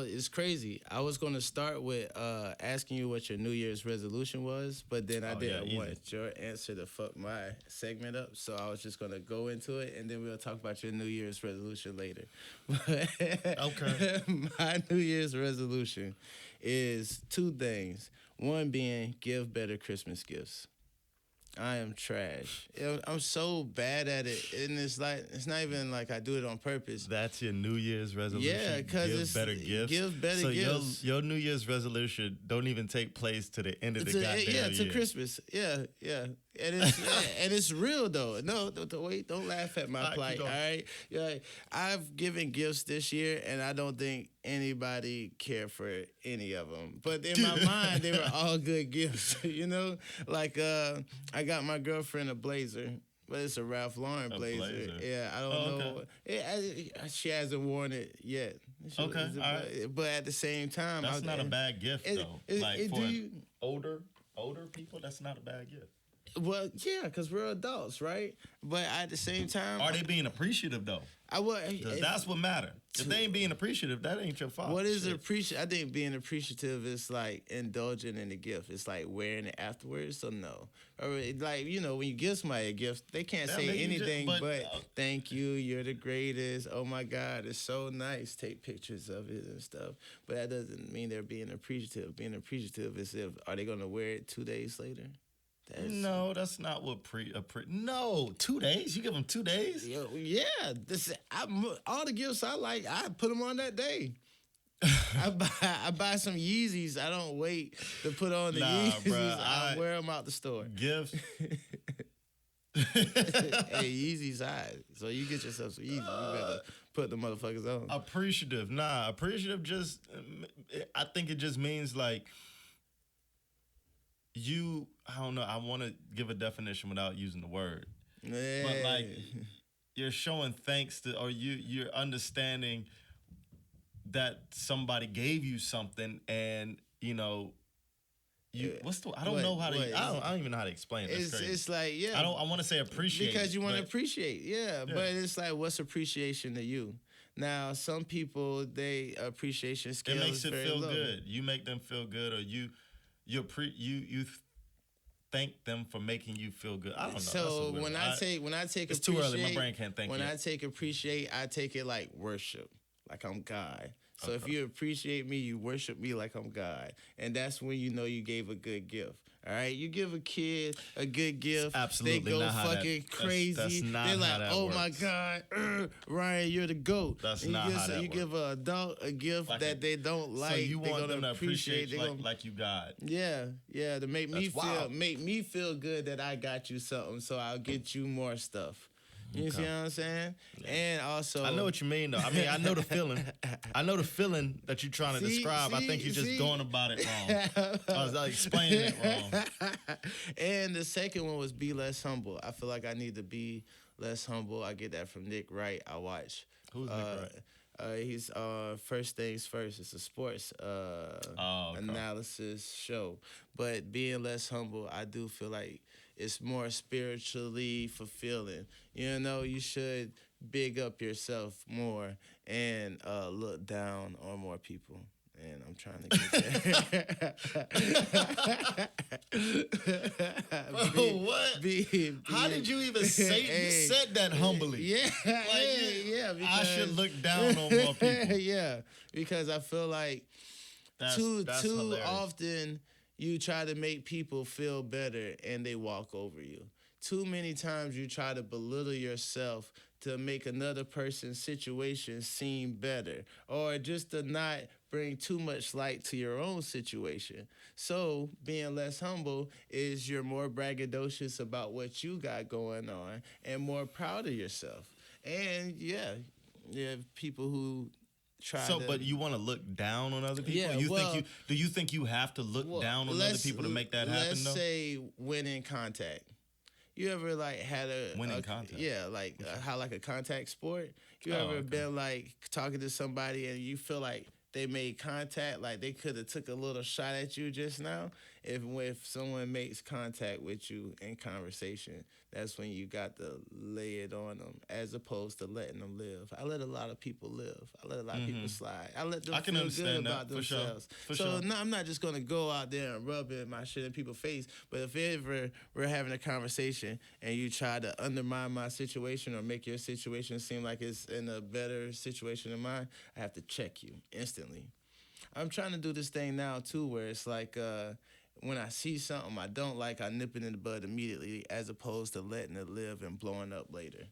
It's crazy. I was gonna start with asking you what your New Year's resolution was, but then I Oh, yeah, didn't easy. want your answer to fuck my segment up. So I was just gonna go into it, and then we'll talk about your New Year's resolution later. Okay. My New Year's resolution is two things. One being give better Christmas gifts. I am trash. I'm so bad at it, and it's like it's not even like I do it on purpose. That's your New Year's resolution. Yeah, because give it's better gifts. give better so gifts. your New Year's resolution don't even take place to the end of the goddamn Yeah, year. to Christmas. Yeah, yeah, and it's and it's real though. No, wait, don't laugh at my plight. All right, yeah, I've given gifts this year, and I don't think anybody cared for any of them. But in my mind, they were all good gifts. You know, like I got my girlfriend a blazer. But it's a Ralph Lauren blazer. Yeah, I don't know. She hasn't worn it yet. Okay, all right. But at the same time, that's not a bad gift though. Like for older people, that's not a bad gift. Well, yeah, because we're adults, right? But at the same time, are they being appreciative though? That's what matters. If they ain't being appreciative, that ain't your fault. What is appreciative? I think being appreciative is like indulging in the gift. It's like wearing it afterwards. So no, or like when you give somebody a gift, they can't say anything but thank you. You're the greatest. Oh my God, it's so nice. Take pictures of it and stuff. But that doesn't mean they're being appreciative. Being appreciative is are they gonna wear it 2 days later? No, that's not what No, 2 days. You give them 2 days. Yeah, all the gifts I like, I put them on that day. I buy some Yeezys. I don't wait to put on the Yeezys. Bro, I wear them out the store. Gifts. Hey, Yeezys high. So you get yourself some Yeezys. You better put the motherfuckers on. Appreciative. Nah, appreciative just, I think it just means like, I don't know, I want to give a definition without using the word. Yeah. But like, you're showing thanks to, or you're understanding that somebody gave you something and, I don't know how to, I don't even know how to explain it. It's like, yeah. I want to say appreciate. Because you want to appreciate, yeah. But it's like, what's appreciation to you? Now, some people, they appreciation scale it makes it feel low. Good. You make them feel good, or you thank them for making you feel good. I don't know. So when I take it's too early. My brain can't think. When I take appreciate, I take it like worship, like I'm God. So if you appreciate me, you worship me like I'm God, and that's when you know you gave a good gift. All right, you give a kid a good gift, absolutely they go not fucking crazy. That's not They're like, how that "Oh works. my God, Ryan, you're the GOAT." That's not how that works. You give an adult a gift like that they don't like. So you want them to appreciate you like you God. Yeah, to make That's me feel good that I got you something, so I'll get you more stuff. You see what I'm saying? Yeah. And also, I know what you mean, though. I mean, I know the feeling. I know the feeling that you're trying to describe. I think you're just going about it wrong. I was explaining it wrong. And the second one was be less humble. I feel like I need to be less humble. I get that from Nick Wright. I watch. Who's Nick Wright? He's First Things First. It's a sports analysis show. But being less humble, I do feel like it's more spiritually fulfilling. You should big up yourself more and look down on more people. And I'm trying to get there. What? How did you even say you said that humbly? Yeah, yeah. Because, I should look down on more people. Yeah, because I feel like that's too hilarious. often you try to make people feel better and they walk over you. Too many times you try to belittle yourself to make another person's situation seem better, or just to not bring too much light to your own situation. So being less humble is you're more braggadocious about what you got going on and more proud of yourself. And yeah, people who but you want to look down on other people? Yeah, do you think you have to look down on other people to make that happen? Let's say when in contact. You ever had a winning contact? Yeah, how like a contact sport. You ever been talking to somebody and you feel like they made contact, like they could have took a little shot at you just now. If someone makes contact with you in conversation, that's when you got to lay it on them, as opposed to letting them live. I let a lot of people live. I let a lot of people slide. I let them feel good about themselves. So no, I'm not just gonna go out there and rub my shit in people's face. But if ever we're having a conversation and you try to undermine my situation or make your situation seem like it's in a better situation than mine, I have to check you instantly. I'm trying to do this thing now too, where it's like when I see something I don't like, I nip it in the bud immediately, as opposed to letting it live and blowing up later.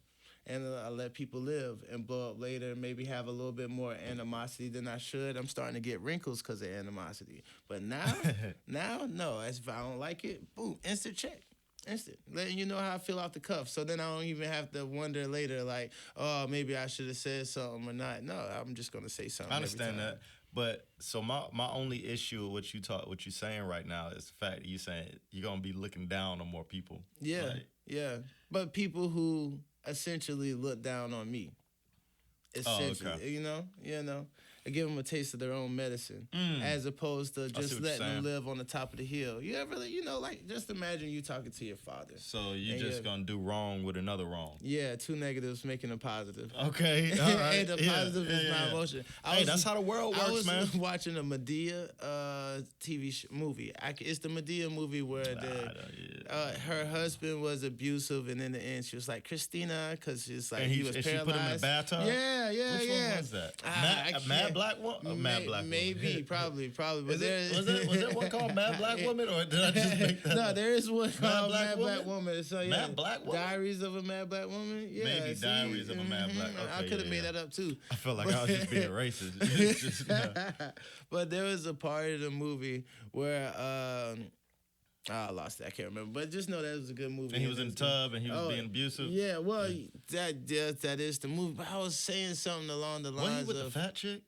And I let people live and blow up later, maybe have a little bit more animosity than I should. I'm starting to get wrinkles because of animosity. But now, no. If I don't like it, boom, instant check. Instant. Letting you know how I feel off the cuff. So then I don't even have to wonder later, like, oh, maybe I should have said something or not. No, I'm just going to say something. I understand that. But so my only issue with what you're saying right now is the fact that you're saying you're gonna be looking down on more people. Yeah, like, yeah. But people who essentially look down on me. Essentially, you know. I give them a taste of their own medicine, as opposed to just letting them live on the top of the hill. You ever, like, just imagine you talking to your father. So you're just going to do wrong with another wrong. Yeah, two negatives making a positive. Okay, all right. And the positive is my emotion. That's how the world works, man. I was watching a Medea TV movie. It's the Medea movie where her husband was abusive, and in the end she was like, Christina, because she's like, he was paralyzed. And she put him in the bathtub? Yeah. Which one was that? Mad Black Woman? Mad Black Woman. Maybe, probably. But was there one called Mad Black Woman, or did I just make that? No, there is one called Mad Black Woman. So, yeah, Mad Black Woman? Diaries of a Mad Black Woman? Yeah. Maybe Diaries of a Mad Black Woman. I could have made that up, too. I felt like I was just being racist. But there was a part of the movie where... I lost it. I can't remember. But just know that was a good movie. And he was in the tub and he was being abusive. Yeah, well, that is the movie. But I was saying something along the lines of... Was he with the fat chick?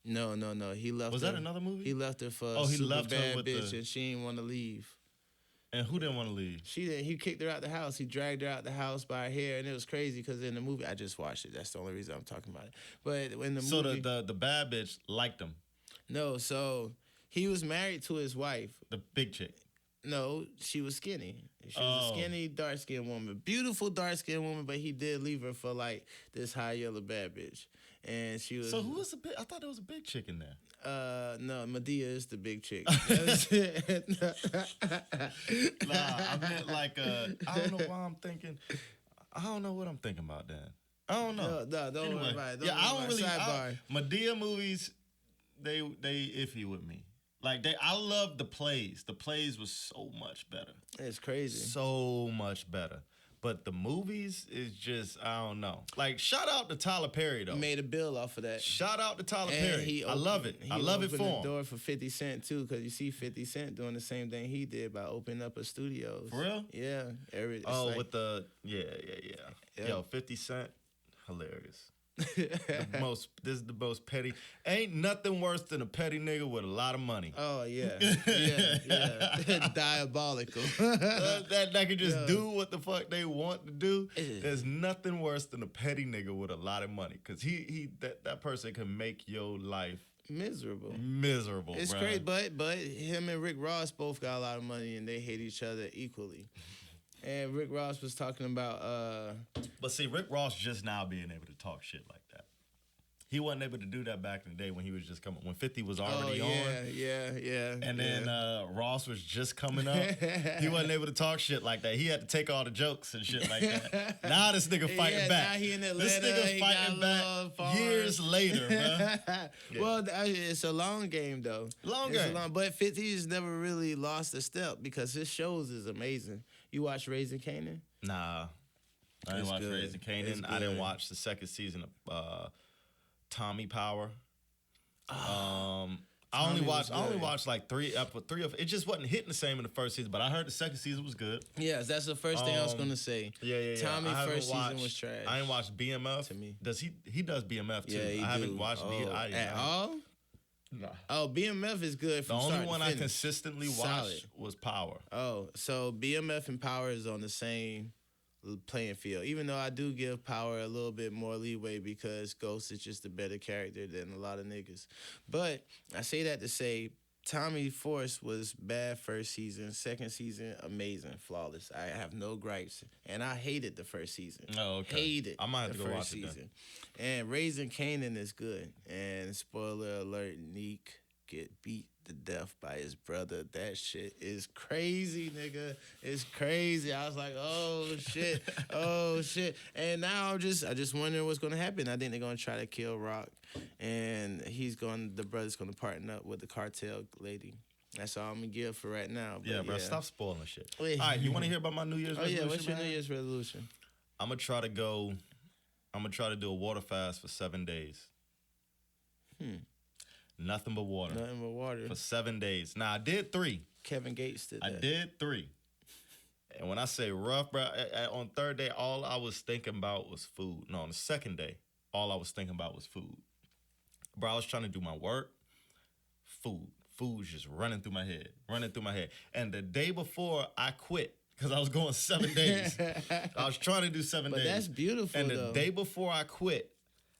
No. He left. Was that another movie? He left her for a super bad bitch, and she didn't want to leave. And who didn't want to leave? She didn't. He kicked her out the house. He dragged her out the house by her hair, and it was crazy because in the movie, I just watched it. That's the only reason I'm talking about it. But in the movie, so the bad bitch liked him. No, so he was married to his wife, the big chick. No, she was skinny. She was a skinny, dark-skinned woman. Beautiful, dark-skinned woman, but he did leave her for, like, this high-yellow bad bitch. And she was... So who was the big... I thought there was a big chick in there. No, Medea is the big chick. Nah, I meant, like, I don't know why I'm thinking... I don't know what I'm thinking about, Dan. I don't know. No, don't worry about it. I don't really... Medea movies, they iffy with me. Like, I love the plays. The plays was so much better. It's crazy. So much better. But the movies is just, I don't know. Like, shout out to Tyler Perry, though. Made a bill off of that. Shout out to Tyler Perry. I love it. I love it for him. He opened the door for 50 Cent, too, because you see 50 Cent doing the same thing he did by opening up a studio. For real? Yeah. With the, yeah. Yo, 50 Cent, hilarious. This is the most petty. Ain't nothing worse than a petty nigga with a lot of money. Oh yeah. Diabolical. that can just do what the fuck they want to do. There's nothing worse than a petty nigga with a lot of money, because that person can make your life miserable. It's bro. crazy, but him and Rick Ross both got a lot of money and they hate each other equally. And Rick Ross was talking about... But see, Rick Ross just now being able to talk shit like that. He wasn't able to do that back in the day when he was just coming... When 50 was already on. Yeah. And then Ross was just coming up. He wasn't able to talk shit like that. He had to take all the jokes and shit like that. Now this nigga fighting back. Now he in Atlanta. This nigga fighting back years later, man. Well, it's a long game, though. But 50 has never really lost a step because his shows is amazing. You watch Raising Kanan? Nah. I didn't watch Raising Kanan. I didn't watch the second season of Tommy Power. I only watched like three of it. It just wasn't hitting the same in the first season, but I heard the second season was good. Yes, that's the first thing I was gonna say. Yeah. Tommy first season was trash. I ain't watched BMF. To me. Does he does BMF too? Yeah, I haven't watched BMF at all. No. Oh, BMF is good. The only one I consistently watched was Power. Oh, so BMF and Power is on the same playing field. Even though I do give Power a little bit more leeway because Ghost is just a better character than a lot of niggas. But I say that to say Tommy Force was bad first season. Second season, amazing, flawless. I have no gripes. And I hated the first season. Oh, okay. Hated I might have the to go first watch it then. season. And Raising Kanan is good. And spoiler alert, Neek get beat to death by his brother. That shit is crazy, nigga. It's crazy. I was like, oh shit, oh shit. And now I just wondering what's gonna happen. I think they're gonna try to kill Rock, and the brother's gonna partner up with the cartel lady. That's all I'm gonna give for right now. But Yeah, bro, stop spoiling shit. All right, you want to hear about my New Year's resolution? Oh yeah, what's your man? New Year's resolution? I'm gonna try to do a water fast for 7 days. Nothing but water. Nothing but water. For 7 days. Now, I did 3. Kevin Gates did that. I did 3. And when I say rough, bro, on third day, all I was thinking about was food. No, on the second day, all I was thinking about was food. Bro, I was trying to do my work. Food. Food's just running through my head. And the day before, I quit because I was going 7 days. I was trying to do 7 days. But that's beautiful, And the though. day before I quit,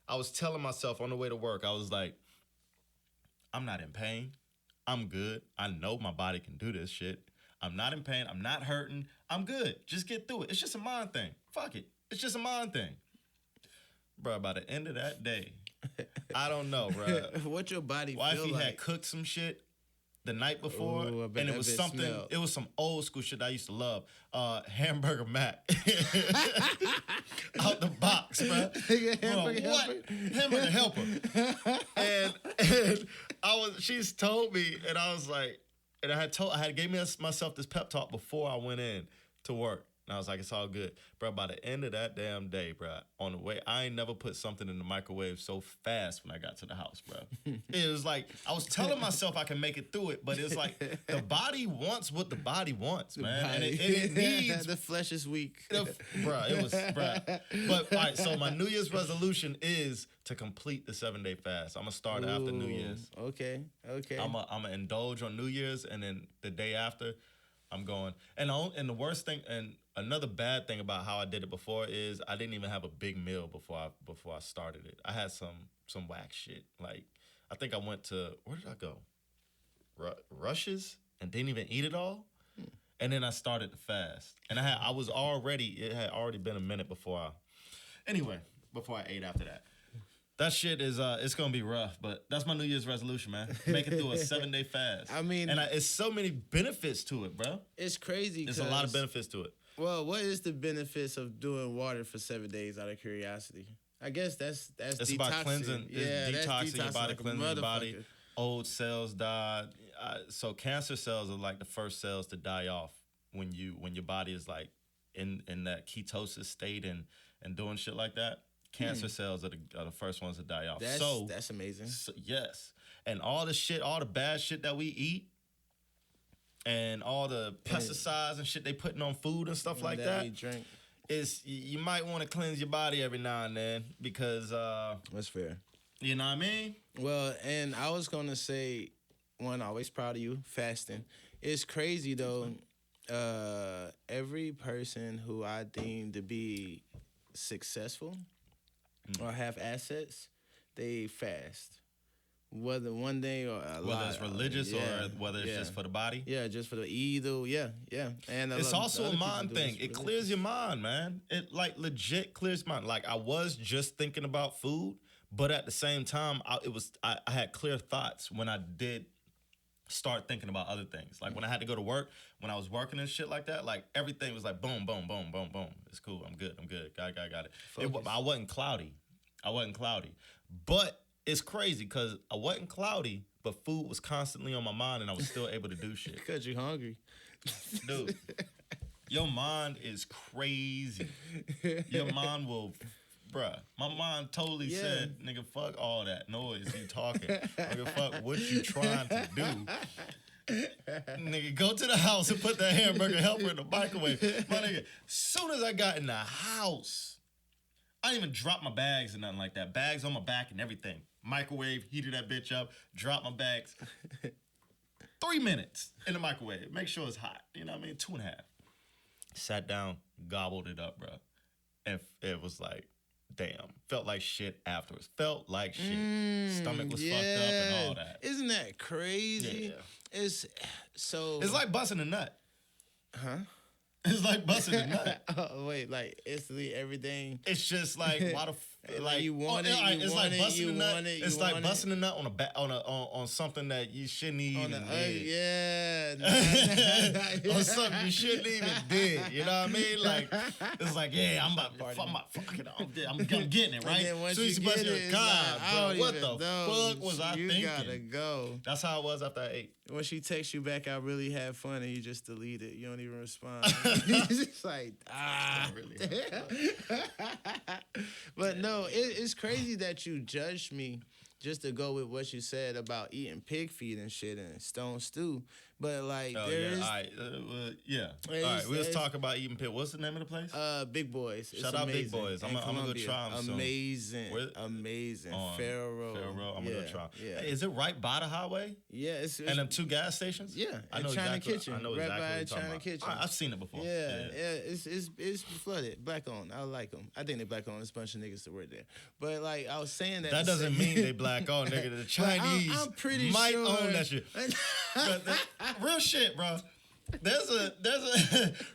I was telling myself on the way to work, I was like, I'm not in pain. I'm good. I know my body can do this shit. I'm not in pain. I'm not hurting. I'm good. Just get through it. It's just a mind thing. Fuck it. It's just a mind thing. Bro, by the end of that day, I don't know, bro. What your body Wifey feel like? had cooked some shit the night before, Ooh, I bet and it that was bitch something. smelled. It was some old school shit I used to love. Hamburger Mac, out the box, bro. Hamburger Helper. And she's told me, and I was like, and I had gave myself this pep talk before I went in to work. And I was like, it's all good. Bro, by the end of that damn day, bro, on the way, I ain't never put something in the microwave so fast when I got to the house, bro. It was like, I was telling myself I can make it through it, but it's like, the body wants what the body wants, man. And it needs... The flesh is weak. Bro, it was, bro. But, all right, so my New Year's resolution is to complete the 7-day fast. I'm going to start after New Year's. Okay. I'm going to indulge on New Year's, and then the day after, I'm going. And the worst thing, and another bad thing about how I did it before is I didn't even have a big meal before I started it. I had some whack shit. Like, I think I went to, where did I go? Rush's, and didn't even eat it all. And then I started the fast. And it had already been a minute before I ate after that. That shit is it's gonna be rough, but that's my New Year's resolution, man. Make it through a 7-day fast. I mean, it's so many benefits to it, bro. It's crazy. There's a lot of benefits to it. Well, what is the benefits of doing water for 7 days out of curiosity? I guess that's it's about cleansing. It's detoxing your body, like cleansing your body. Old cells died. So cancer cells are like the first cells to die off when your body is like in that ketosis state and doing shit like that. Cancer cells are the first ones to die off. That's amazing. Yes. And all the bad shit that we eat, and all the pesticides and shit they putting on food and stuff like that. We drink. You might want to cleanse your body every now and then because that's fair. You know what I mean? Well, and I was gonna say, always proud of you fasting. It's crazy though. Every person who I deem to be successful or have assets, they fast. Whether one day or a lot. Whether it's religious or whether it's just for the body. Yeah, just for the either. Yeah. And it's also a mind thing. It clears your mind, man. It like legit clears mind. Like I was just thinking about food, but at the same time, I had clear thoughts when I did start thinking about other things. Like when I had to go to work, when I was working and shit like that, like everything was like boom, boom, boom, boom, boom. It's cool. I'm good. Got it. I wasn't cloudy. But it's crazy because I wasn't cloudy, but food was constantly on my mind and I was still able to do shit. Because you're hungry. Dude, your mind is crazy. Your mind will... Bruh, my mind totally said, nigga, fuck all that noise you talking. Nigga, fuck what you trying to do. Nigga, go to the house and put that hamburger helper in the microwave. My nigga, soon as I got in the house, I didn't even drop my bags or nothing like that. Bags on my back and everything. Microwave, heated that bitch up, drop my bags. 3 minutes in the microwave. Make sure it's hot. You know what I mean? 2.5. Sat down, gobbled it up, bro. And it was like, damn. Felt like shit afterwards. Felt like shit. Stomach was fucked up and all that. Isn't that crazy? Yeah. It's so. It's like busting a nut. Huh? It's like busting a nut. Oh wait, like instantly everything. It's just like why the like you want it. It's like busting a nut. It's like busting a nut on something that you shouldn't even did. Yeah. On something you shouldn't even did. You know what I mean? Like it's like I'm about fuck it. I'm getting it right. Once so you get it, God, like, bro, what the fuck was I thinking? You gotta go. That's how it was after I ate. When she texts you back, I really had fun, and you just delete it. You don't even respond. It's just like, Really But no, it's crazy that you judged me just to go with what you said about eating pig feet and shit and stone stew. But like, All right. All right, we was talking about eating pig. What's the name of the place? Big Boys. Shout out Big Boys. I'm gonna go try them soon. Amazing. Farrow Road. I'm gonna go try. Yeah. Hey, is it right by the highway? Yeah. It's and them 2 gas stations? Yeah. I know China exactly. Kitchen. I know right exactly by what you're talking China about. Kitchen. I've seen it before. Yeah. It's flooded. Black owned. I like them. I think they black owned. There's a bunch of niggas that work there. But like I was saying that doesn't mean they black owned, nigga. The Chinese I'm pretty might sure. own that shit. Real shit, bro. There's a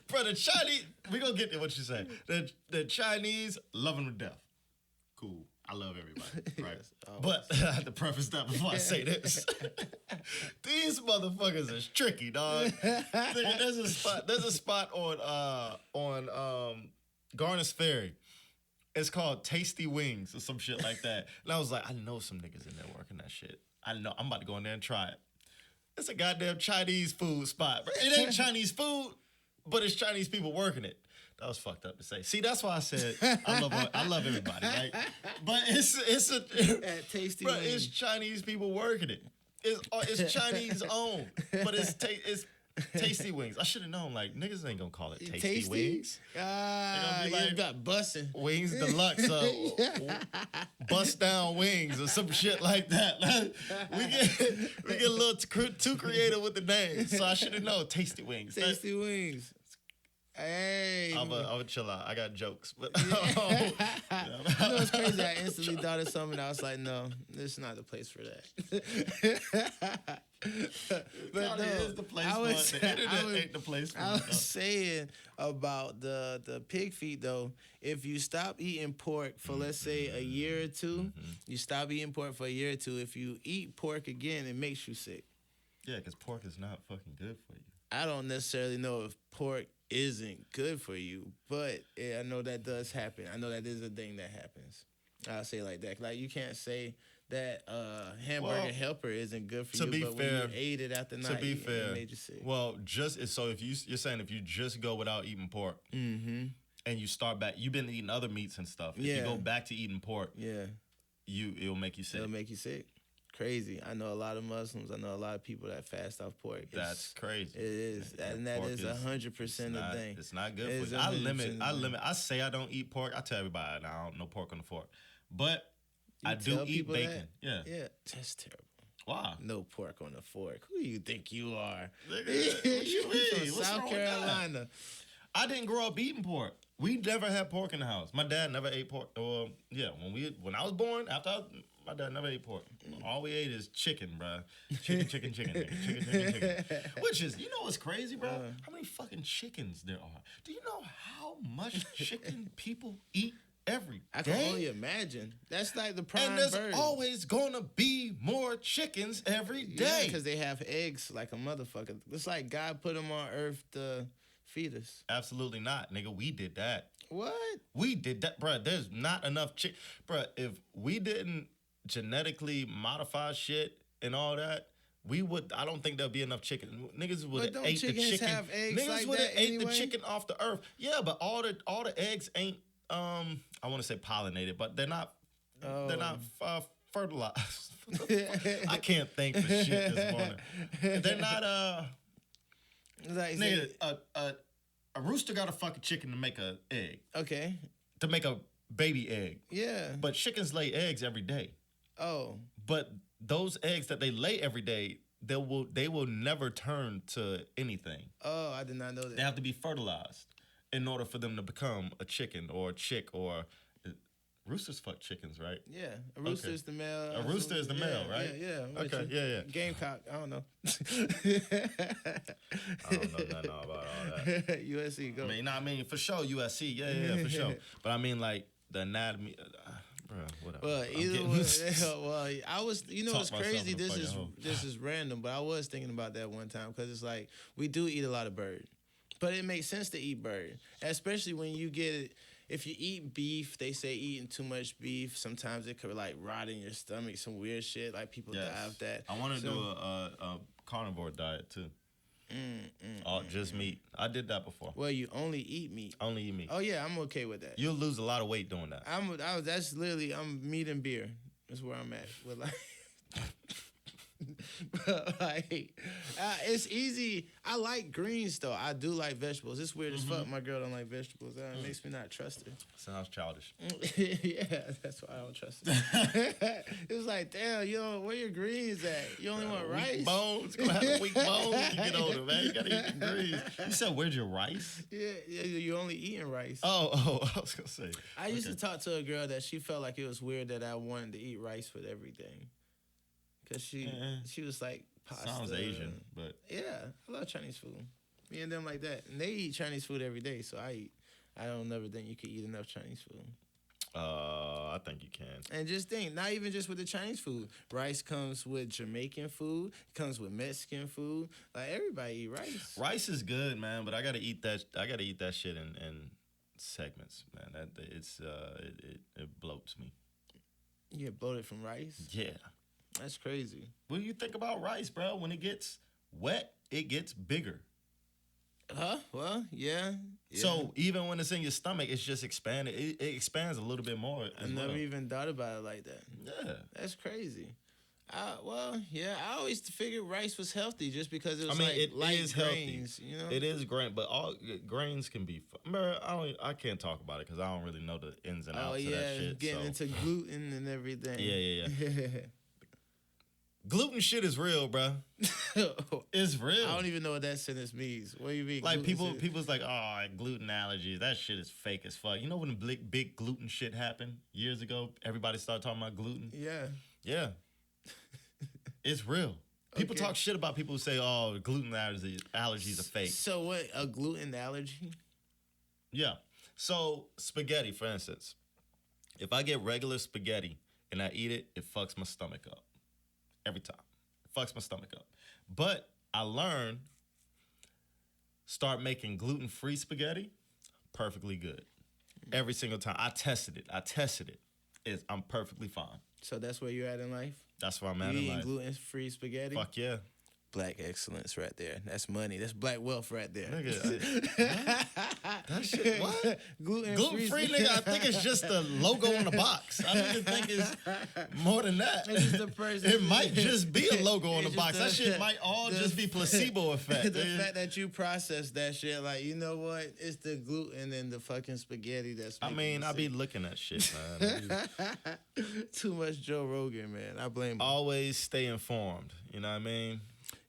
bro, the Chinese, we gonna get to what you say. The Chinese love them to death. Cool. I love everybody, right? But I have to preface that before I say this. These motherfuckers is tricky, dog. There's a spot on Garner's Ferry. It's called Tasty Wings or some shit like that. And I was like, I know some niggas in there working that shit. I know. I'm about to go in there and try it. It's a goddamn Chinese food spot. It ain't Chinese food, but it's Chinese people working it. That was fucked up to say. See, that's why I said I love everybody, right? But it's at Tasty bro, Wings. it's Chinese people working it. It's Chinese owned, but it's Tasty Wings. I should have known. Like niggas ain't gonna call it Tasty Wings. You got bussin'. Wings Deluxe, bust down wings or some shit like that. we get a little too creative with the name, so I should have known. Tasty Wings. Tasty Wings. Hey, I'm gonna chill out. I got jokes, but you know it's crazy. I instantly thought of something. I was like, no, this is not the place for that. But no, is the place for it. The internet ain't the place for it. I was saying about the pig feet though. If you stop eating pork for let's say a year or two, you stop eating pork for a year or two. If you eat pork again, it makes you sick. Yeah, because pork is not fucking good for you. I don't necessarily know if pork isn't good for you, but I know that does happen. I know that is a thing that happens. I'll say it like that. Like you can't say that hamburger helper isn't good for you, but when you ate it after night, it made you sick. Well, if you're saying if you just go without eating pork, and you start back, you've been eating other meats and stuff. If you go back to eating pork, it'll make you sick. It'll make you sick. Crazy. I know a lot of Muslims. I know a lot of people that fast off pork. That's crazy. It is, and that is 100% a thing. It's not good for you. I limit. I say I don't eat pork. I tell everybody I don't know pork on the fork, but I do eat bacon. Yeah, that's terrible. Why? No pork on the fork. Who do you think you are? What you mean? From South Carolina. I didn't grow up eating pork. We never had pork in the house. My dad never ate pork. When I was born, my dad never ate pork. All we ate is chicken, bro. Chicken. Which is, you know what's crazy, bro? How many fucking chickens there are? Do you know how much chicken people eat every day? I can only imagine. That's like the prime And there's bird. always gonna be more chickens every day. Yeah, because they have eggs like a motherfucker. It's like God put them on earth to feed us. Absolutely not, nigga. We did that. What? We did that, bro. There's not enough chicken. Bro, if we didn't genetically modify shit and all that, I don't think there'll be enough chicken. Niggas would have ate the chicken. Have eggs Niggas like would have ate anyway? the chicken off the earth. Yeah, but all the eggs ain't I want to say pollinated, but they're not fertilized. I can't think for shit this morning. They're not like nigga, a rooster got a fucking chicken to make a egg. Okay. To make a baby egg. Yeah. But chickens lay eggs every day. Oh. But those eggs that they lay every day, they will never turn to anything. Oh, I did not know that. They have to be fertilized. in order for them to become a chicken or a chick or roosters fuck chickens, right? Yeah, a rooster is the male. A rooster is the male, right? Yeah. Okay, yeah. Gamecock. I don't know. I don't know nothing about all that. USC, go. I mean, for sure, USC. Yeah, for sure. But I mean, like, the anatomy, bro, whatever. Well, either way, well, I was, it's crazy. This is random, but I was thinking about that one time because it's like we do eat a lot of bird, but it makes sense to eat bird, especially when you get it. If you eat beef, they say eating too much beef, sometimes it could like rot in your stomach, some weird shit. Like people die of that. I want to do a carnivore diet too. Just meat. I did that before. Well, you only eat meat. Only eat meat. Oh yeah, I'm okay with that. You'll lose a lot of weight doing that. That's literally meat and beer. That's where I'm at. With like, but like, it's easy. I like greens though. I do like vegetables. It's weird as fuck. My girl don't like vegetables. It makes me not trust her. Sounds childish. Yeah, that's why I don't trust her. It was like, damn, where your greens at? You only want rice? Bones. Gonna have weak bones when you get older, man. You gotta eat the greens. You said, where's your rice? Yeah, you're only eating rice. Oh, I was gonna say. I used to talk to a girl that she felt like it was weird that I wanted to eat rice with everything. Cause she was like pasta. Sounds Asian, but yeah, I love Chinese food. Me and them like that, and they eat Chinese food every day. So I eat. I don't never think you could eat enough Chinese food. I think you can. And just think, not even just with the Chinese food. Rice comes with Jamaican food. It comes with Mexican food. Like everybody eat rice. Rice is good, man, but I gotta eat that. I gotta eat that shit in segments, man. It bloats me. You get bloated from rice? Yeah. That's crazy. What do you think about rice, bro? When it gets wet, it gets bigger. Well, yeah. So even when it's in your stomach, it's just expanded. It expands a little bit more. I never even thought about it like that. Yeah. That's crazy. I always figured rice was healthy just because it was it light is grains, healthy. It is grain, but all grains can be. I can't talk about it because I don't really know the ins and outs of that shit. Getting into gluten and everything. Yeah. Gluten shit is real, bro. It's real. I don't even know what that sentence means. What do you mean? Like people's like, oh, gluten allergies. That shit is fake as fuck. You know when the big gluten shit happened years ago? Everybody started talking about gluten. Yeah. It's real. People talk shit about people who say, oh, gluten allergies are fake. So what? A gluten allergy? Yeah. So spaghetti, for instance, if I get regular spaghetti and I eat it, it fucks my stomach up. Every time. It fucks my stomach up. But I learned, start making gluten-free spaghetti, perfectly good. Every single time. I tested it. I'm perfectly fine. So that's where you're at in life? That's where I'm at in life. Gluten-free spaghetti? Fuck yeah. Black excellence right there. That's money. That's black wealth right there. Nigga, that shit, what? Gluten-free, nigga, I think it's just the logo on the box. I don't even think it's more than that. It's just the person. It might just be a logo on the box. That shit might all just be placebo effect. The fact that you process that shit, like, you know what? It's the gluten and the fucking spaghetti that's I be looking at shit, man. Too much Joe Rogan, man. I blame him. Always stay informed. You know what I mean?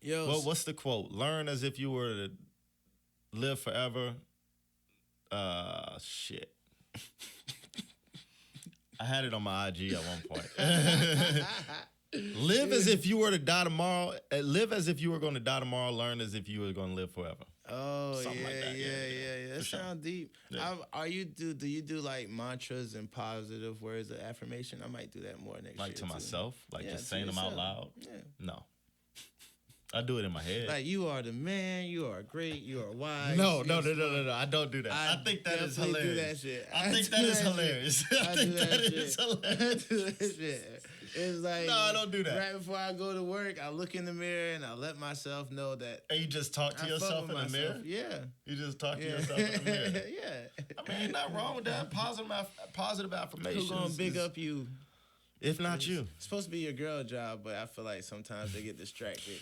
Yo, what's the quote? Learn as if you were to live forever. Shit. I had it on my IG at one point. Live as if you were to die tomorrow. Live as if you were going to die tomorrow. Learn as if you were going to live forever. Oh, something like that. Yeah. That sounds deep. Yeah. Do you do like mantras and positive words of affirmation? I might do that more next year. Like to myself? Like just saying yourself. them out loud? Yeah. No. I do it in my head. Like, you are the man, you are great, you are wise. No. I don't do that. I think that is hilarious. Do that shit. I think that is hilarious. I think that is hilarious. I do that shit. It's like, no, I don't do that. Right before I go to work, I look in the mirror and I let myself know that. And you just talk to yourself in the mirror? Yeah. You just talk to yourself in the mirror? Yeah. I mean, ain't nothing wrong with that. Positive affirmations. Who's gonna big up you? If not you. It's supposed to be your girl job, but I feel like sometimes they get distracted.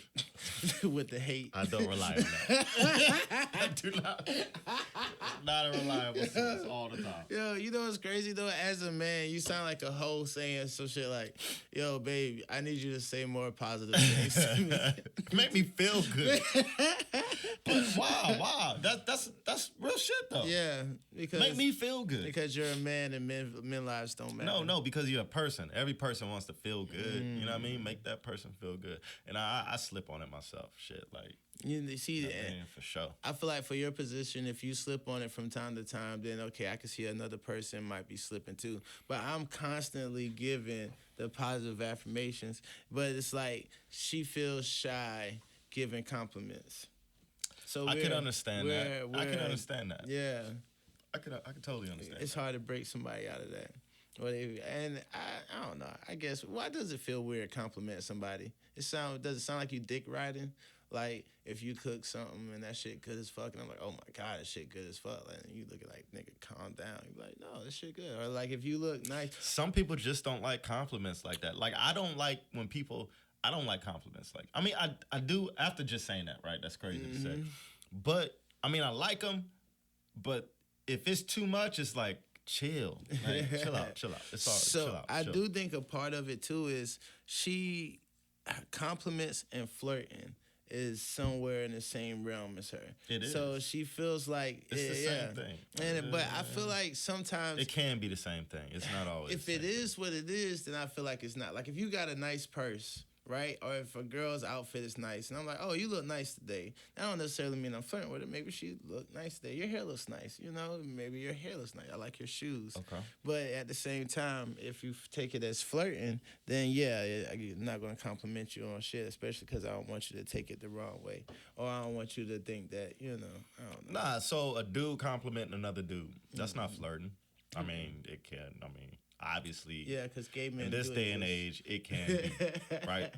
with the hate. I don't rely on that. I do not. Not a reliable source all the time. Yo, you know what's crazy though? As a man, you sound like a hoe saying some shit like, "Yo, babe, I need you to say more positive things to me." Make me feel good. But wow, that's real shit though. Yeah, because make me feel good. Because you're a man and men lives don't matter. No, because you're a person. Every person wants to feel good. You know what I mean? Make that person feel good. And I slip on it myself. Shit, like you see, for sure. I feel like for your position, if you slip on it from time to time, then okay, I can see another person might be slipping too. But I'm constantly giving the positive affirmations, but it's like she feels shy giving compliments. So I can understand that. I can understand that. Yeah, I can totally understand. It's hard to break somebody out of that. And I don't know. I guess why does it feel weird to compliment somebody? Does it sound like you dick riding? Like if you cook something and that shit good as fuck, and I'm like, oh my god, that shit good as fuck. Like, and you look at like, nigga, calm down. You be like, no, this shit good. Or like if you look nice. Some people just don't like compliments like that. Like I don't like when people. I don't like compliments. Like I mean, I do after just saying that, right? That's crazy to say. But I mean, I like them. But if it's too much, it's like chill. Like, chill out. It's all right. So chill out. I do think a part of it too is she compliments and flirting is somewhere in the same realm as her. It is. So she feels like it's the same thing. But I feel like sometimes it can be the same thing. It's not always. If it is what it is, then I feel like it's not. Like if you got a nice purse, right? Or if a girl's outfit is nice, and I'm like, oh, you look nice today. That don't necessarily mean I'm flirting with her. Maybe she look nice today. Your hair looks nice, you know? Maybe your hair looks nice. I like your shoes. Okay. But at the same time, if you take it as flirting, then yeah, I'm not going to compliment you on shit, especially because I don't want you to take it the wrong way. Or I don't want you to think that, I don't know. Nah, so a dude complimenting another dude, that's not flirting. I mean, it can. I mean, obviously, yeah, because gay men in this day and age, it can be, right?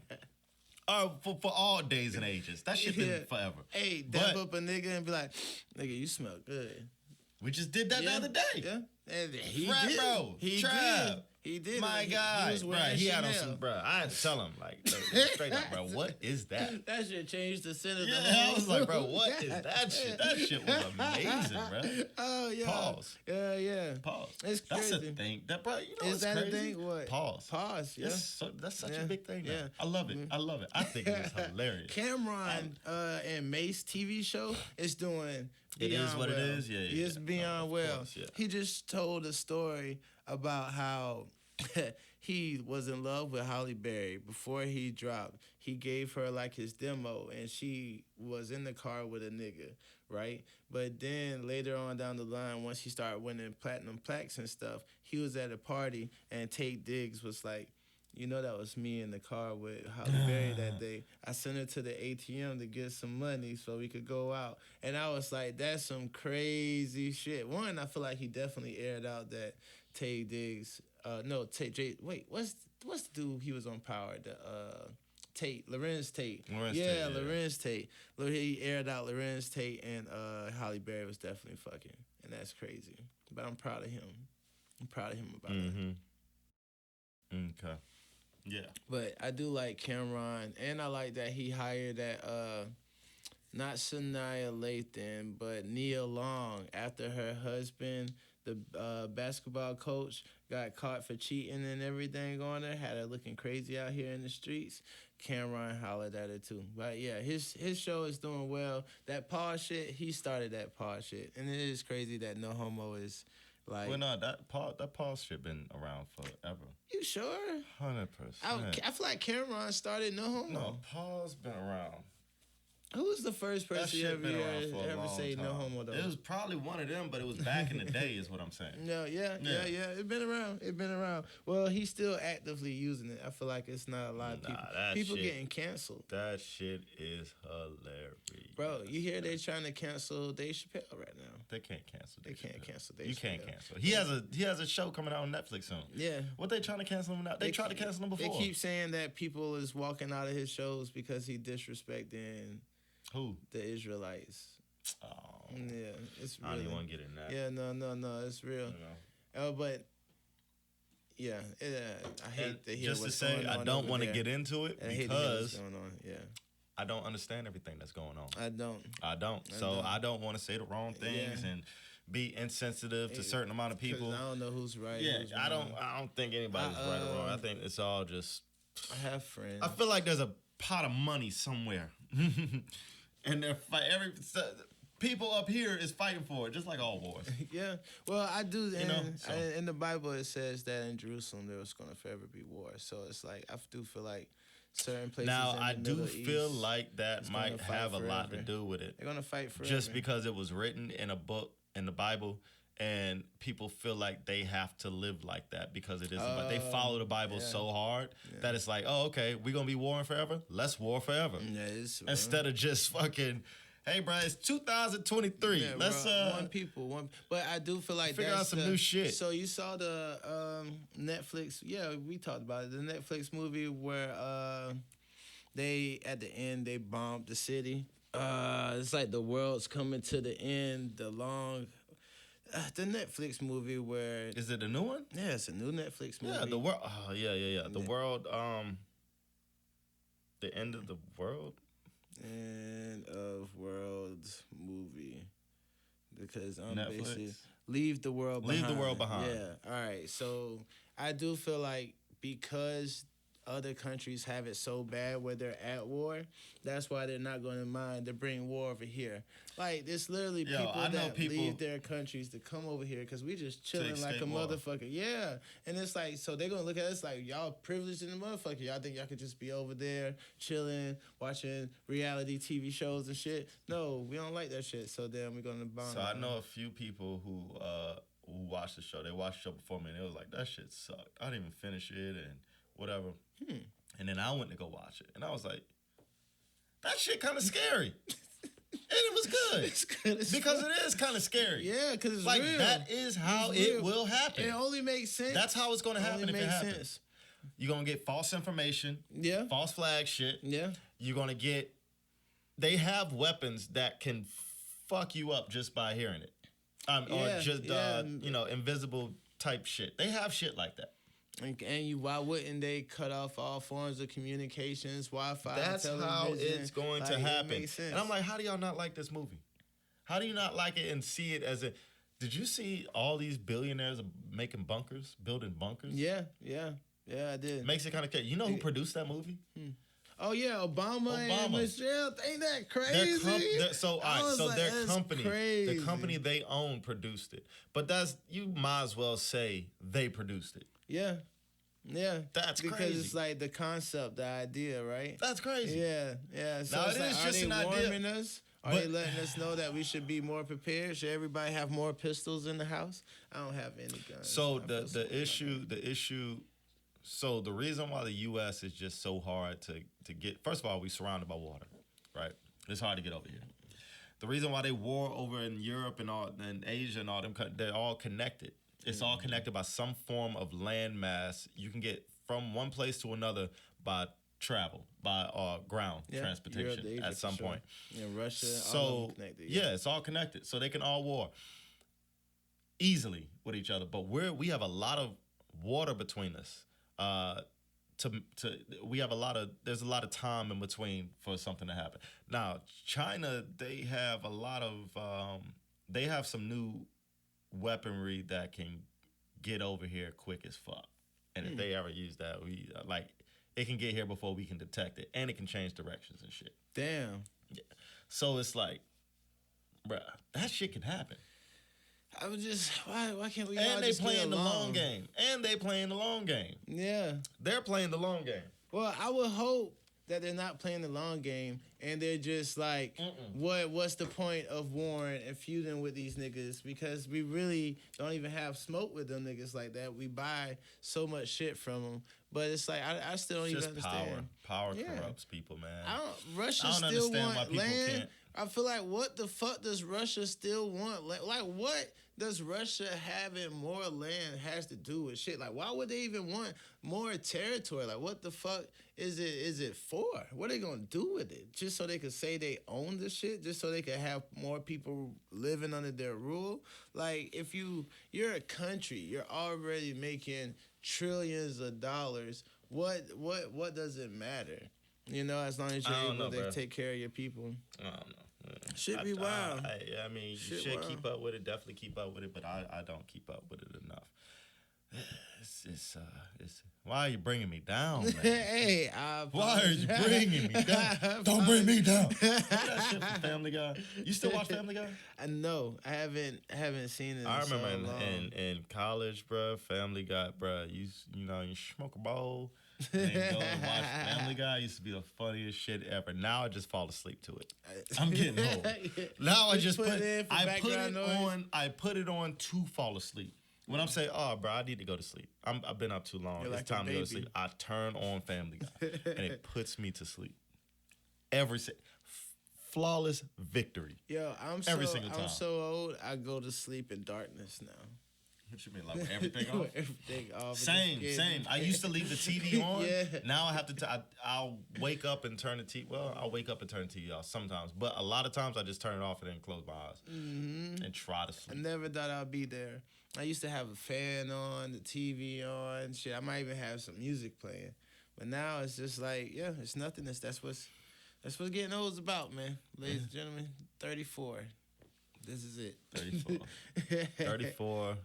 For all days and ages, that shit been forever. Hey, dap up a nigga and be like, nigga, you smell good. We just did that the other day. Yeah, and he Rap, did. bro. He Trap. did. He did. My God, bro. He had on some, bro. I had to tell him, like, straight up, bro. What is that? That shit changed the scent of the I was like, bro, what is that shit? That shit was amazing, bro. Oh yeah. Pause. Yeah. Pause. It's crazy. That's a thing. That, bro, you know is that crazy? a thing? What? Pause. Yeah. That's such a big thing. Now. Yeah. I love it. I love it. I think it's hilarious. Cameron and Mace TV show is doing. It is what well. it is. Yeah. It's beyond well. Course, yeah. He just told a story about how he was in love with Halle Berry before he dropped. He gave her like his demo, and she was in the car with a nigga, right? But then later on down the line, once he started winning platinum plaques and stuff, he was at a party, and Tate Diggs was like, that was me in the car with Halle Berry that day. I sent her to the ATM to get some money so we could go out. And I was like, that's some crazy shit. One, I feel like he definitely aired out that Tay Diggs, what's the dude he was on Power? Lorenz Tate. Lorenz Tate. He aired out Lorenz Tate, and Halle Berry was definitely fucking. And that's crazy. But I'm proud of him. About that. Okay. Yeah. But I do like Cameron, and I like that he hired that, not Sanaya Lathan, but Nia Long, after her husband, the basketball coach, got caught for cheating and everything on her, had her looking crazy out here in the streets. Cameron hollered at her too. But yeah, his show is doing well. That Paul shit, he started that Paul shit. And it is crazy that No Homo is like... Well, no, that Paul shit been around forever. You sure? 100%. I feel like Cameron started No Homo. No, Paul's been around. Who was the first person you ever say time. No Homo though? It was probably one of them, but it was back in the day, is what I'm saying. Yeah. It been around. Well, he's still actively using it. I feel like it's not a lot of people getting canceled. That shit is hilarious. Bro, you hear they trying to cancel Dave Chappelle right now? They can't cancel. They can't cancel Dave Chappelle. You can't cancel. He has a show coming out on Netflix soon. Yeah. What they trying to cancel him now? They tried to cancel him before. They keep saying that people is walking out of his shows because he disrespecting. Who? The Israelites. Oh. Yeah, it's real. I don't even want to get in that. Yeah, no, it's real. But yeah, I hate to hear just what's to say, going on. I don't want to get into it I hate to hear what's because going on. Yeah. I don't understand everything that's going on. I don't. I don't. So I don't want to say the wrong things and be insensitive to a certain amount of people. I don't know who's right. Yeah, who's I wrong. don't think anybody's right or wrong. I think it's all just. I have friends. I feel like there's a pot of money somewhere, and they're people up here is fighting for it, just like all wars. Yeah. Well, I do. You know, so. In the Bible, it says that in Jerusalem there was going to forever be war. So it's like I do feel like certain places. Now in I the do Middle feel East, like that might have a lot to do with it. They're gonna fight forever. Just because it was written in a book in the Bible, and people feel like they have to live like that because it is. But they follow the Bible so hard that it's like, oh, okay, we're gonna be warring forever. Let's war forever. Yeah, instead of just fucking. Hey, bro, it's 2023. Yeah, Let's one. But I do feel like figure out some new shit. So you saw the Netflix? Yeah, we talked about it. The Netflix movie where they at the end they bombed the city. It's like the world's coming to the end. The Netflix movie where is it a new one? Yeah, it's a new Netflix movie. Yeah, the world. Oh, yeah. The world. The end of the world. End of world movie, because I'm Netflix. basically leave the world behind. Leave the world behind. Yeah. All right. So I do feel like because other countries have it so bad where they're at war, that's why they're not going to mind to bring war over here. Like, there's literally people that leave their countries to come over here because we just chilling like a motherfucker. Yeah. And it's like, so they're going to look at us like, y'all privileged in the motherfucker. Y'all think y'all could just be over there chilling, watching reality TV shows and shit. No, we don't like that shit. So then we're going to bomb. So I know a few people who watched the show. They watched the show before me and it was like, that shit sucked. I didn't even finish it and whatever. And then I went to go watch it. And I was like, that shit kind of scary. And it was good. It's good because it is kind of scary. Yeah, because it's like, real. that is how it will happen. It only makes sense. That's how it's going to happen if it happens. Sense. You're going to get false information. Yeah. False flag shit. Yeah. You're going to get... They have weapons that can fuck you up just by hearing it. Or just, invisible type shit. They have shit like that. And why wouldn't they cut off all forms of communications, Wi-Fi, That's how it's going to happen. It makes sense. And I'm like, how do y'all not like this movie? How do you not like it and see it as a... Did you see all these billionaires making bunkers, building bunkers? Yeah, I did. Makes it kind of... You know who produced that movie? Oh, yeah, Obama and Michelle. Ain't that crazy? Their company, crazy. The company they own produced it. But you might as well say they produced it. Yeah. That's because crazy. It's like the concept, the idea, right? That's crazy. Yeah. So now, it's like, just an idea. Are they warning us? Are they letting us know that we should be more prepared? Should everybody have more pistols in the house? I don't have any guns. So the issue. So the reason why the U.S. is just so hard to get. First of all, we're surrounded by water, right? It's hard to get over here. The reason why they war over in Europe and Asia and all them, they're all connected. It's all connected by some form of land mass. You can get from one place to another by travel, by ground transportation at some point. Yeah, Russia, all connected. Yeah, it's all connected. So they can all war easily with each other. But we have a lot of water between us. There's a lot of time in between for something to happen. Now, China, they have a lot of they have some new weaponry that can get over here quick as fuck. And if they ever use that, it can get here before we can detect it, and it can change directions and shit. Damn. Yeah. So it's like, bruh, that shit can happen. I was just, why can't we? And they playing the long game. Yeah. They're playing the long game. Well, I would hope that they're not playing the long game and they're just like, what's the point of warring and feuding with these niggas? Because we really don't even have smoke with them niggas like that. We buy so much shit from them. But it's like, I still don't even understand. Power corrupts people, man. Russia still want land. I feel like, what the fuck does Russia still want? Like, what does Russia having more land has to do with shit? Like, why would they even want more territory? Like, what the fuck is it for? What are they gonna do with it? Just so they could say they own the shit? Just so they could have more people living under their rule? Like, if you're a country, you're already making trillions of dollars. What does it matter? You know, as long as I you're don't able know, to bro. take care of your people. I don't know. Should be wild. I mean, you Shit should wild. keep up with it. Definitely keep up with it, but I don't keep up with it enough. It's why are you bringing me down, man? Hey, Why are you bringing me down? Don't bring me down. Remember that shit from Family Guy? You still watch Family Guy? I know. I haven't seen it. I in remember so long. in college, bro. Family Guy, bro. You know you smoke a bowl and then go and watch Family Guy. Used to be the funniest shit ever. Now I just fall asleep to it. I'm getting old. Now I just put it in for background noise. I put it on to fall asleep. When I'm saying, oh, bro, I need to go to sleep. I've been up too long. You're It's like a time to go to baby. sleep. I turn on Family Guy, and it puts me to sleep. Every flawless victory. Yo, Every single time. I'm so old. I go to sleep in darkness now. What you mean, like with everything off? Everything off. Same. I used to leave the TV on. Yeah. Now I have to. I'll wake up and turn the TV. Well, I'll wake up and turn the TV off sometimes, but a lot of times I just turn it off and then close my eyes and try to I sleep. never thought I'd be there. I used to have a fan on, the TV on, shit. I might even have some music playing, but now it's just like, yeah, it's nothingness. That's what's getting old is about, man. Ladies and gentlemen, 34. This is it. 34.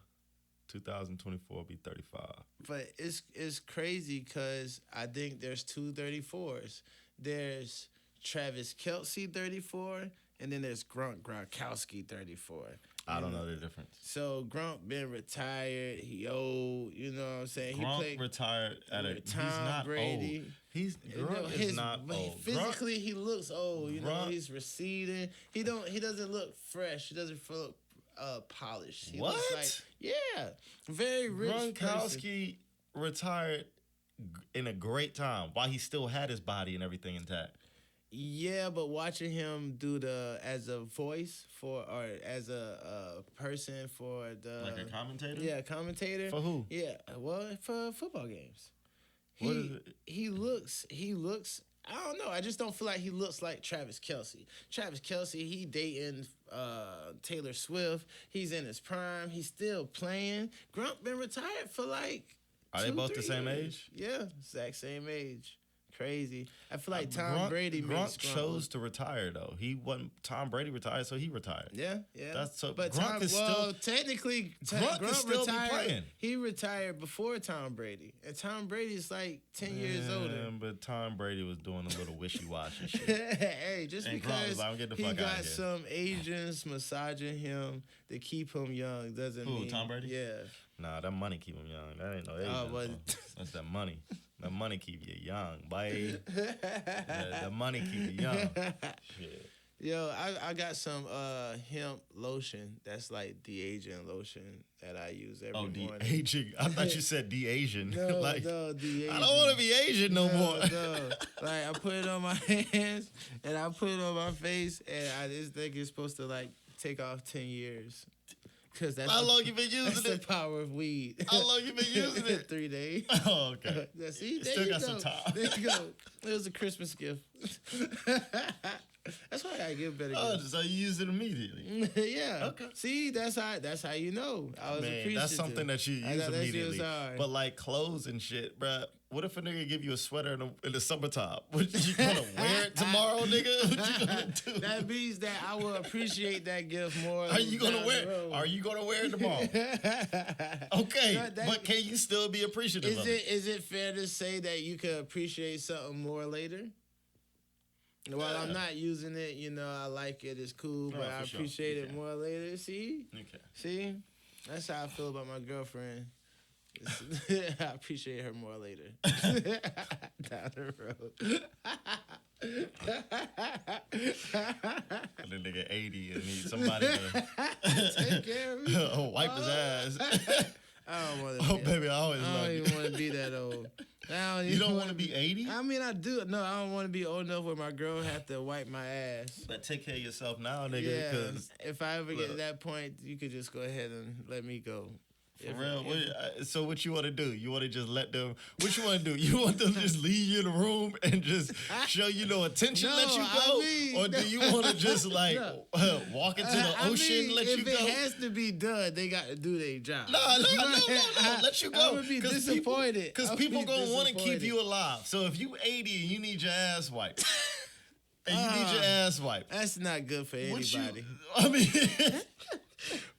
2024 will be 35. But it's crazy because I think there's two 34s. There's Travis Kelce 34, and then there's Gronkowski 34. I don't know the difference. So Gronk been retired. He old. You know what I'm saying? Gronk He played retired at a. Tom He's not Brady. old. Gronk is not old. Physically, he looks old. You know, Gronk- he's receding. He doesn't look fresh. He doesn't look polished. He What? looks like, yeah, very rich. Person. Gronkowski retired in a great time while he still had his body and everything intact. Yeah, but watching him do as a voice for or as a person for the Like a commentator? Yeah, commentator. For who? Yeah, well, for football games. What is it? He looks. I don't know. I just don't feel like he looks like Travis Kelce. Travis Kelce, he dating Taylor Swift. He's in his prime. He's still playing. Gronk been retired for like. Are they both the 3 same years. age? Yeah, exact same age. Crazy. I feel like Tom Gronk, Brady Gronk makes chose to retire though. He wasn't. Tom Brady retired, so he retired. Yeah. That's so. But Gronk is still. technically, Gronk can still be retired. playing. He retired before Tom Brady, and Tom Brady's like 10 years older. But Tom Brady was doing a little wishy-washy shit. Hey, just And Gronk was because like, "I'm getting the he fuck outta got here." some Asians massaging him to keep him young doesn't Who, mean Tom Brady? Yeah. Nah, that money keep him young. That ain't no age. but- That's that money. That money keep you young, boy. The money keep you young. Shit. Yo, I got some hemp lotion that's like de-aging lotion that I use every morning. De-aging. I thought you said de-Asian. No, like, no, de-aging. I don't want to be Asian no more. No. Like I put it on my hands and I put it on my face, and I just think it's supposed to like take off 10 years. Cause that's How long you been that's using the it? power of weed. How long you been using it? 3 days. Oh, okay. See, there Still you got go. some time. There you go. It was a Christmas gift. That's why I gotta give better Oh, gifts. so you use it immediately. Yeah. Okay. See, that's how you know. I was appreciative. That's something that you I use know that's immediately. yours are. But like clothes and shit, bruh. What if a nigga give you a sweater in the summertime? What, you gonna wear it tomorrow, nigga? What you gonna do? That means that I will appreciate that gift more. Are you gonna down wear? the road. Are you gonna wear it tomorrow? Okay, but can you still be appreciative of it? Is it fair to say that you could appreciate something more later? While I'm not using it, you know, I like it, it's cool, but I for sure. appreciate You it can. more later. See? Okay. See? That's how I feel about my girlfriend. I appreciate her more later. Down the road. And the nigga 80 and need somebody to Take care of me. wipe his ass. I don't want to Oh, baby, I always I love don't you. even want to be that old. You don't want to be 80? I mean, I do. No, I don't want to be old enough where my girl have to wipe my ass. But take care of yourself now, nigga. Yeah, Because if I ever get to look. that point, you could just go ahead and let me go. For real. So what you want to do? You want to just let them? What you want to do? You want them to just leave you in the room and just show you no attention, No, let you go, I mean, or do you want to just like walk into the ocean, let you go? If it has to be done, they got to do their job. No, let you go. I'm gonna be disappointed Because people gonna want to keep you alive. So if you 80 and you need your ass wiped, and you need your ass wiped, that's not good for anybody. I mean.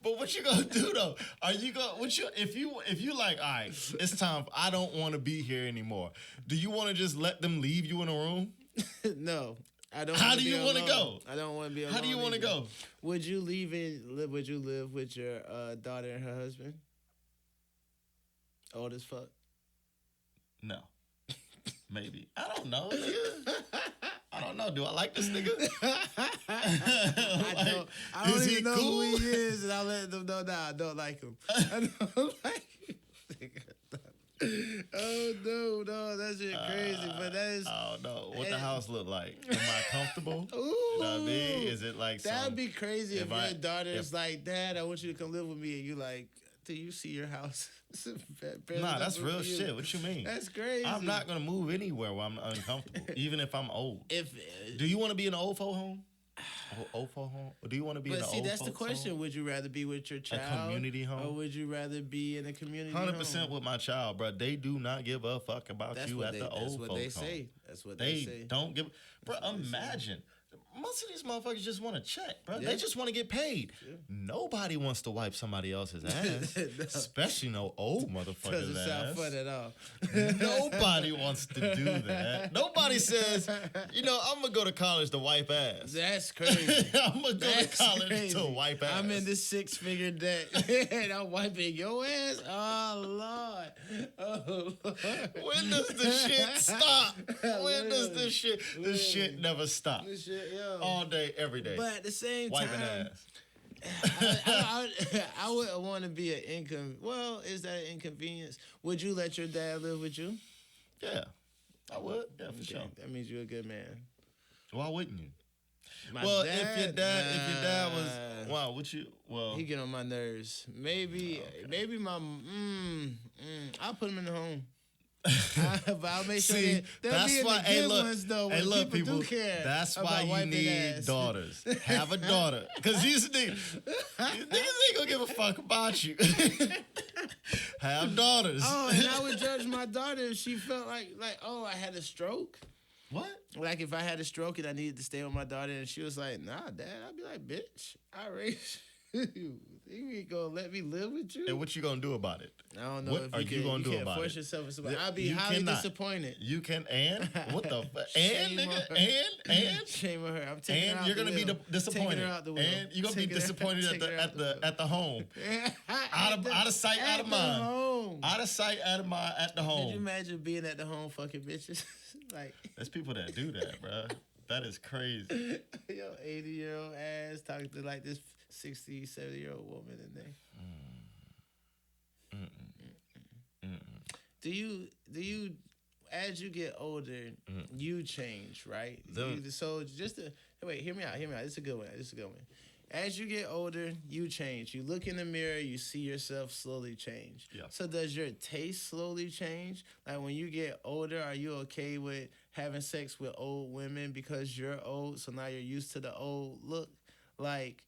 But what you gonna do though? Are you gonna if you like, all right, it's time. I don't want to be here anymore. Do you want to just let them leave you in a room? No, I don't. How do you want to go? I don't want to be alone. How do you want to go? Would you Would you live with your daughter and her husband? Old as fuck. No, maybe. I don't know. I don't know. Do I like this nigga? I don't even know who he is, and I let them know I don't like him. I don't like him. Oh no, that shit crazy. But that is. I don't know what the house look like. Am I comfortable? Ooh, you know what I mean? Is it like that'd be crazy if your daughter is if, like, Dad, I want you to come live with me, and you like, do you see your house? Nah, that's real shit. What you mean? That's crazy. I'm not gonna move anywhere where I'm uncomfortable, even if I'm old. Do you want to be in an old folk home? Old folk home? Or do you want to be in an old folk home? But see, that's the question. Home? Would you rather be with your child? A community home? Or would you rather be in a community 100% home? with my child, bro. They do not give a fuck about you at the old folk home. That's what they say. They don't give... Bro, imagine... Most of these motherfuckers just want to check, bro. Yeah. They just want to get paid. Yeah. Nobody wants to wipe somebody else's ass, no. Especially no old motherfucker's Doesn't sound fun at all. Nobody wants to do that. Nobody says, I'm going to go to college to wipe ass. That's crazy. I'm going to go to college to wipe ass. I'm in this 6-figure debt, and I'm wiping your ass? Oh, Lord. Oh, Lord. When does the shit stop? When does this shit... This shit never stops. This shit, yo. All day, every day. But at the same wiping time, ass. I wouldn't want to be an Well, is that an inconvenience? Would you let your dad live with you? Yeah, I would. Yeah, for sure. That means you're a good man. Why wouldn't you? If your dad was, wow, would you? Well, he get on my nerves. Maybe my, I'll put him in the home. But I'll make sure that's be why. Hey, ones, though, people do care. That's why you need daughters. Have a daughter, because these niggas ain't gonna give a fuck about you. Have daughters. Oh, and I would judge my daughter if she felt like, I had a stroke. What? Like if I had a stroke and I needed to stay with my daughter, and she was like, "Nah, Dad," I'd be like, "Bitch, I raised you. You ain't gonna let me live with you?" And what you gonna do about it? I don't know. What are you gonna do about it? Force yourself. I'd be highly disappointed. You can what the fuck? And nigga, shame on her. I'm taking her out. And you're gonna be disappointed. Her out the and you're gonna be disappointed at the home. out of sight, out of mind. Out of sight, out of mind at the home. Could you imagine being at the home fucking bitches? There's people that do that, bro. That is crazy. Yo, 80-year-old ass talking to like this 60, 70-year-old woman in there. Do you as you get older, you change, right? So just wait, hear me out. It's a good one. As you get older, you change. You look in the mirror, you see yourself slowly change. Yeah. So does your taste slowly change? Like when you get older, are you okay with having sex with old women because you're old, so now you're used to the old look? Like,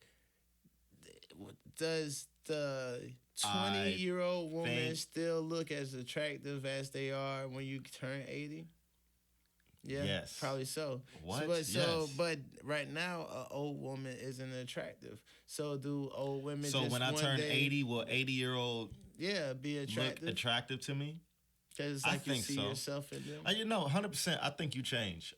does the 20-year-old woman still look as attractive as they are when you turn 80? Yeah, yes, probably so. What? But right now, an old woman isn't attractive. So do old women? So just when I turn 80, will 80-year-old be attractive? Look attractive to me? Because it's like you see yourself in them. 100%. I think you change.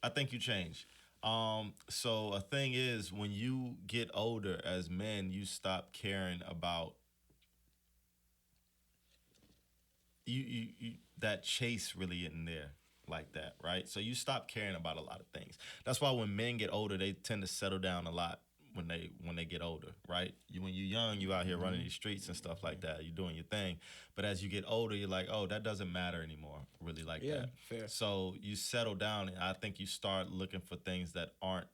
So a thing is, when you get older as men, you stop caring about you that chase really isn't there like that, right? So you stop caring about a lot of things. That's why when men get older, they tend to settle down a lot when they get older, right? When you're young, you out here running these streets and stuff like that. You're doing your thing. But as you get older, you're like, oh, that doesn't matter anymore, really like that. Yeah, fair. So you settle down, and I think you start looking for things that aren't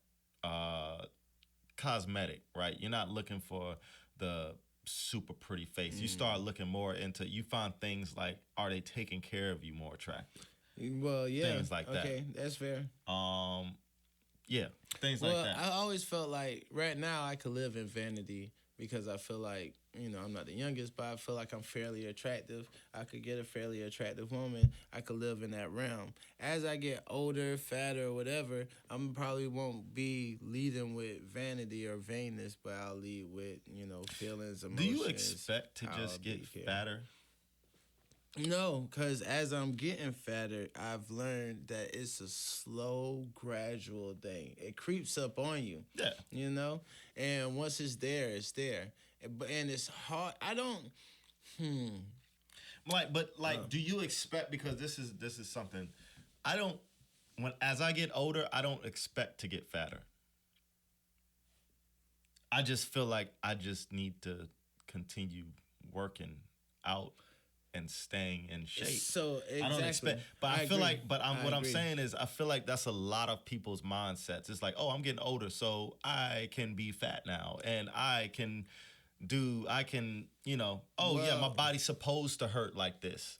cosmetic, right? You're not looking for the super pretty face. You start looking more into. You find things like, are they taking care of you more attractive? Well, yeah. Things like that. Okay, that's fair. Yeah, things like that. I always felt like right now I could live in vanity because I feel like, I'm not the youngest, but I feel like I'm fairly attractive. I could get a fairly attractive woman. I could live in that realm. As I get older, fatter, whatever, I'm probably won't be leading with vanity or vainness, but I'll lead with, feelings, emotions. Do you expect to just get fatter? No, because as I'm getting fatter, I've learned that it's a slow, gradual thing. It creeps up on you. Yeah. And once it's there, it's there. And it's hard. I don't. Do you expect, because this is something I don't, as I get older, I don't expect to get fatter. I just feel like I just need to continue working out and staying in shape. So exactly. I don't expect, but I feel agree. like, what I I'm agree. saying is, I feel like that's a lot of people's mindsets. It's like, oh, I'm getting older, so I can be fat now, and I can, my body's supposed to hurt like this.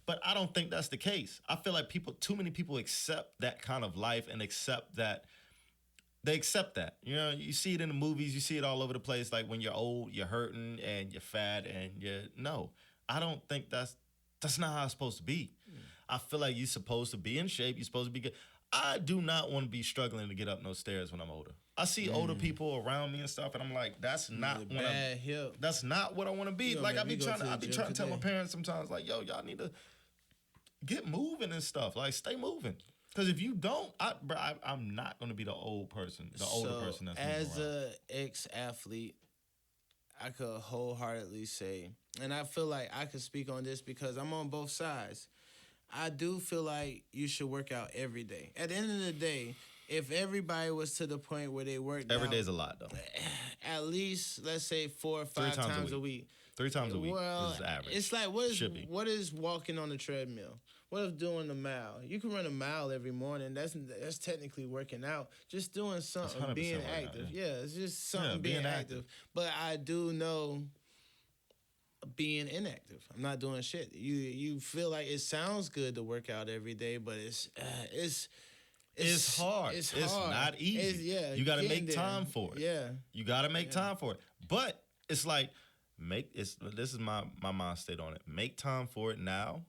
But I don't think that's the case. I feel like too many people accept that kind of life and accept that. They accept that. You see it in the movies. You see it all over the place. Like when you're old, you're hurting and you're fat no. I don't think that's not how it's supposed to be. I feel like you're supposed to be in shape. You're supposed to be good. I do not want to be struggling to get up no stairs when I'm older. I see older people around me and stuff, and I'm like, that's not what I want to be. Like I be trying to tell my parents sometimes, like, yo, y'all need to get moving and stuff. Like, stay moving. Because if you don't, I'm not going to be the older person that's moving around. As an ex-athlete, I could wholeheartedly say, and I feel like I could speak on this because I'm on both sides. I do feel like you should work out every day. At the end of the day, if everybody was to the point where they worked every out, day's a lot, though. At least, let's say 4 or 5 times a week. 3 times a week is average. It's like, what is walking on the treadmill? What if doing a mile? You can run a mile every morning. That's technically working out. Just doing something, being active. It's just something being active. But I do know being inactive. I'm not doing shit. You feel like it sounds good to work out every day, but it's hard. It's not easy. You got to make time for it. Yeah, you got to make time for it. But it's like this is my mind state on it. Make time for it now,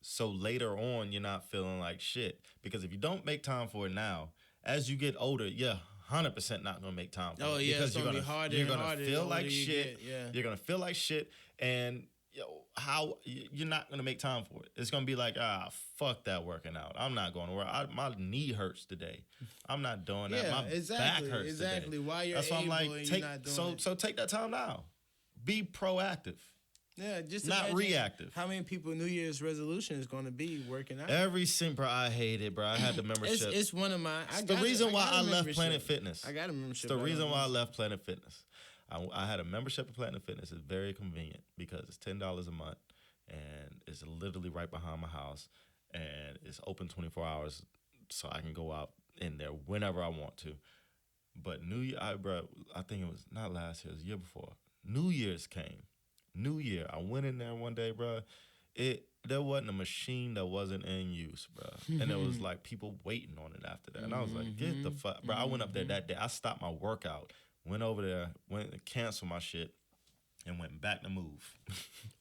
so later on you're not feeling like shit. Because if you don't make time for it now, as you get older, 100% not gonna make time for it. Because it's gonna be harder. You're gonna feel like shit. You're gonna feel like shit, and how you're not gonna make time for it. It's gonna be like, fuck that working out. I'm not going to work. My knee hurts today. I'm not doing that. My back hurts today. Why you're That's why I'm like, you're not doing so take that time now. Be proactive. Yeah, just not reactive. How many people New Year's resolution is going to be working out? Every single, I hate it, bro. I had the membership. It's one of mine. It's the reason why I left Planet Fitness. I got a membership. It's the reason why I left Planet Fitness. I had a membership at Planet Fitness. It's very convenient because it's $10 a month, and it's literally right behind my house, and it's open 24 hours, so I can go out in there whenever I want to. But New Year, I think it was not last year, it was the year before. New Year's came. New Year, I went in there one day, bro. There wasn't a machine that wasn't in use, bro. And there was like people waiting on it after that. And I was like, get the fuck, bro. I went up there that day. I stopped my workout, went over there, went to cancel my shit, and went back to Move.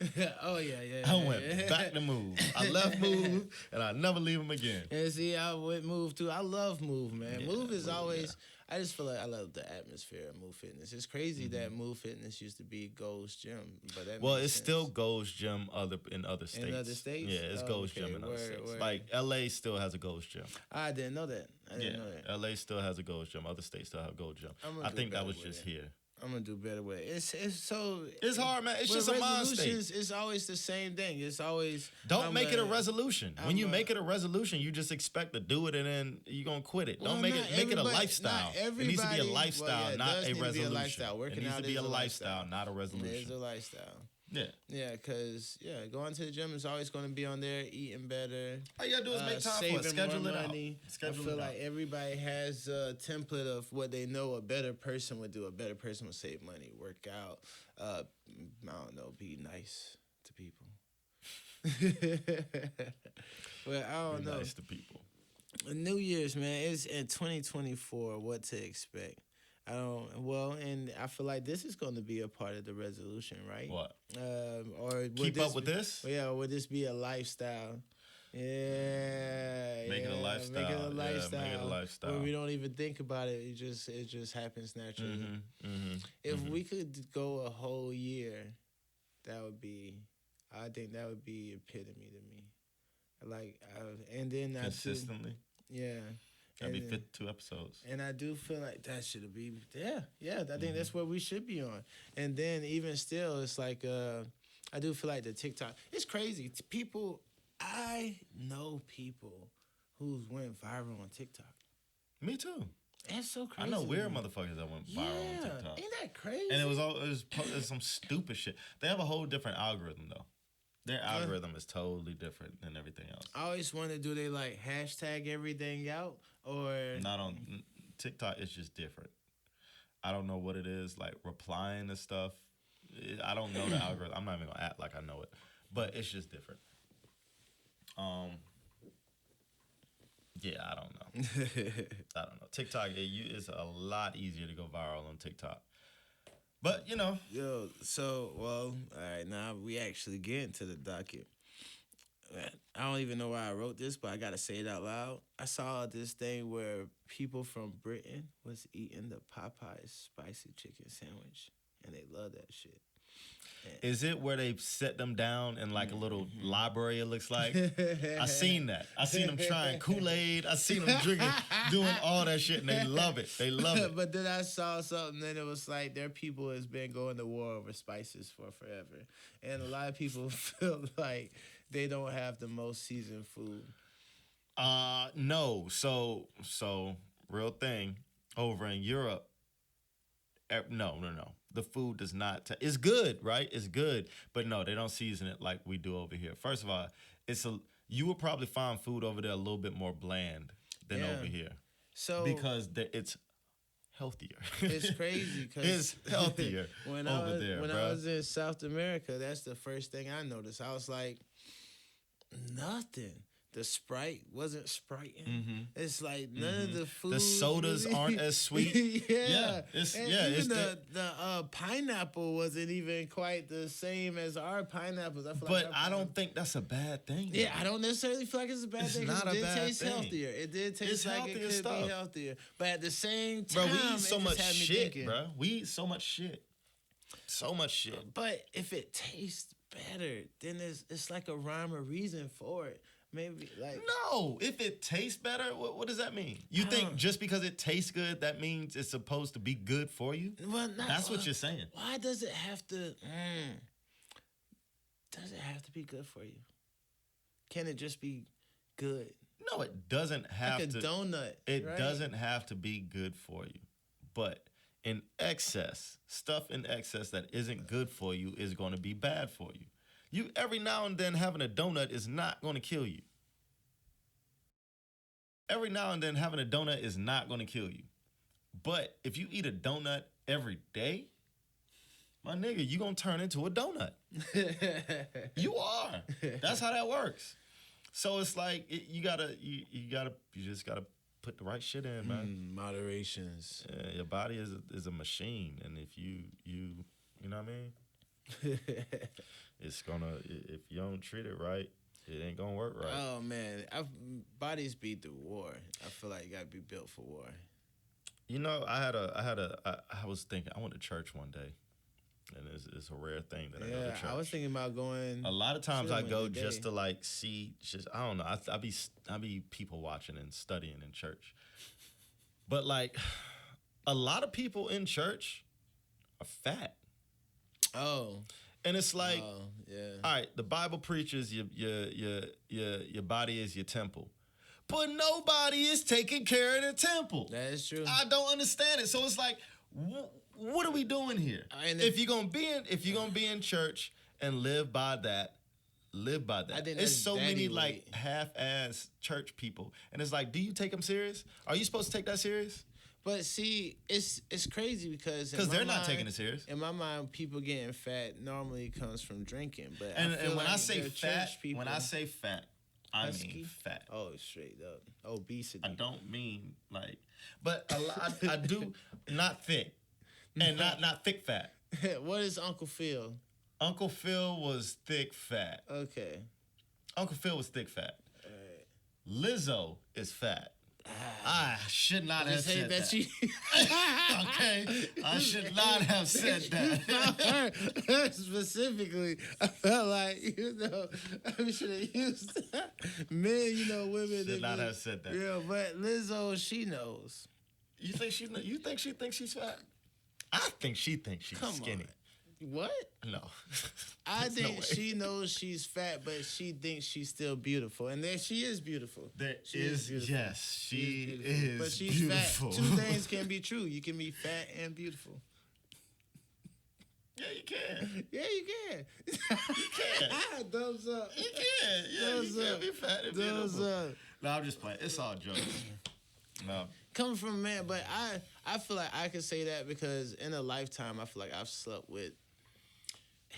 I went back to Move. I left Move, and I never leave them again. And see, I went Move too. I love Move, man. Yeah, Move is always. I just feel like I love the atmosphere of Move Fitness. It's crazy that Move Fitness used to be Gold's Gym, but it's still Gold's Gym in other states. In other states, yeah, it's Gold's Gym in other states. Like LA still has a Gold's Gym. I didn't know that. I didn't know that. LA still has a Gold's Gym. Other states still have a Gold's Gym. I think that was just here. I'm gonna do better with it. It's hard, man. It's just a mind state. It's always the same thing. It's always don't make it a resolution. When you make it a resolution, you just expect to do it and then you're gonna quit it. Don't make it a lifestyle. It needs to be a lifestyle, not a resolution. Working it needs out to be a lifestyle, not a resolution. It is a lifestyle. Yeah, because, going to the gym is always going to be on there, eating better. All you got to do is make time for it. Schedule it out. I feel like everybody has a template of what they know a better person would do. A better person would save money, work out, I don't know, be nice to people. Well, I don't know. Nice to people. New Year's, man, it's in 2024. What to expect? I don't. Well, and I feel like this is going to be a part of the resolution, right? What? Or keep up with this? Yeah, would this be a lifestyle? Yeah, make it a lifestyle. Make it a lifestyle. Make it a lifestyle. Where we don't even think about it. It just happens naturally. If we could go a whole year, I think that would be epitome to me. Like, and then consistently. That'd be 52 episodes. And I do feel like that should be, I think that's what we should be on. And then even still, it's like, I do feel like the TikTok, it's crazy. I know people who's went viral on TikTok. Me too. That's so crazy. I know weird motherfuckers that went viral on TikTok. Ain't that crazy? And it was some stupid shit. They have a whole different algorithm though. Their algorithm is totally different than everything else. I always wonder, do they like hashtag everything out or not on TikTok? It's just different. I don't know what it is, like replying to stuff. I don't know the algorithm. I'm not even gonna act like I know it, but it's just different. I don't know. TikTok, it's a lot easier to go viral on TikTok. But, all right, now we actually get into the docket. I don't even know why I wrote this, but I got to say it out loud. I saw this thing where people from Britain was eating the Popeyes spicy chicken sandwich, and they love that shit. Is it where they set them down in like a little library, it looks like? I seen that. I seen them trying Kool-Aid. I seen them drinking, doing all that shit, and they love it. They love it. But then I saw something, and it was like their people has been going to war over spices for forever. And a lot of people feel like they don't have the most seasoned food. No. So real thing, over in Europe, no. The food does not. It's good, right? It's good, but no, they don't season it like we do over here. First of all, you will probably find food over there a little bit more bland than over here. So because it's healthier. It's crazy because it's healthier when I was in South America, that's the first thing I noticed. I was like, nothing. The Sprite wasn't spriting. Mm-hmm. It's like none of the food. The sodas aren't as sweet. The pineapple wasn't even quite the same as our pineapples. I don't think that's a bad thing. Yeah, I don't necessarily feel like it's a bad thing. It's not a bad taste thing. Healthier. It did taste like it could be healthier. But at the same time, bro, we eat so much shit, bro. We eat so much shit. So much shit. But if it tastes better, then it's like a rhyme or reason for it. Maybe no. If it tastes better, what does that mean? You think just because it tastes good, that means it's supposed to be good for you? Well, that's what you're saying. Why does it have to? Does it have to be good for you? Can it just be good? No, it doesn't have to. Like a donut. It doesn't have to be good for you, but in excess, stuff in excess that isn't good for you is going to be bad for you. You every now and then having a donut is not going to kill you. Every now and then having a donut is not going to kill you. But if you eat a donut every day, my nigga, you going to turn into a donut. You are. That's how that works. So it's like you just gotta put the right shit in, man. Moderations. Your body is a machine, and if you know what I mean? It's gonna, if you don't treat it right, it ain't gonna work right. Oh man, bodies beat the war. I feel like you gotta be built for war. You know, I was thinking, I went to church one day, and it's a rare thing that I go to church. I was thinking about going. A lot of times I go just to like see, I don't know, I be people watching and studying in church, but like a lot of people in church are fat. Oh. And it's like, all right, the Bible preaches your body is your temple. But nobody is taking care of the temple. That is true. I don't understand it. So it's like, what are we doing here? If you're gonna be in church and live by that. Live by that. I think It's that's so daddy many weight. like half-ass church people, and it's like, do you take them serious? Are you supposed to take that serious? But see, it's crazy because They're not taking it serious. In my mind, people getting fat normally comes from drinking. But And I feel when like I say they're fat, church people, when I say fat, I husky? mean fat. Oh, straight up obesity. I don't mean like, but a lot, I do not thick, and not thick fat. What is Uncle Phil? Uncle Phil was thick fat. Okay. Uncle Phil was thick fat. All right. Lizzo is fat. I should not have said that. She... Okay, I should not have said that. Specifically, I felt like we should have used men. Women Should not have said that. Yeah, but Lizzo, she knows. You think she thinks she's fat? I think she thinks she's skinny. What? No. I There's no think way. she knows she's fat, but she thinks she's still beautiful. And there she is beautiful. She is beautiful. But she's beautiful. fat. Two things can be true. You can be fat and beautiful. Yeah, you can. Yeah, you can. You can. Thumbs up. You can. Yeah, Thumbs you can up. be fat and Thumbs beautiful. up. No, I'm just playing. It's all jokes. No. Coming from a man, but I feel like I could say that because in a lifetime, I feel like I've slept with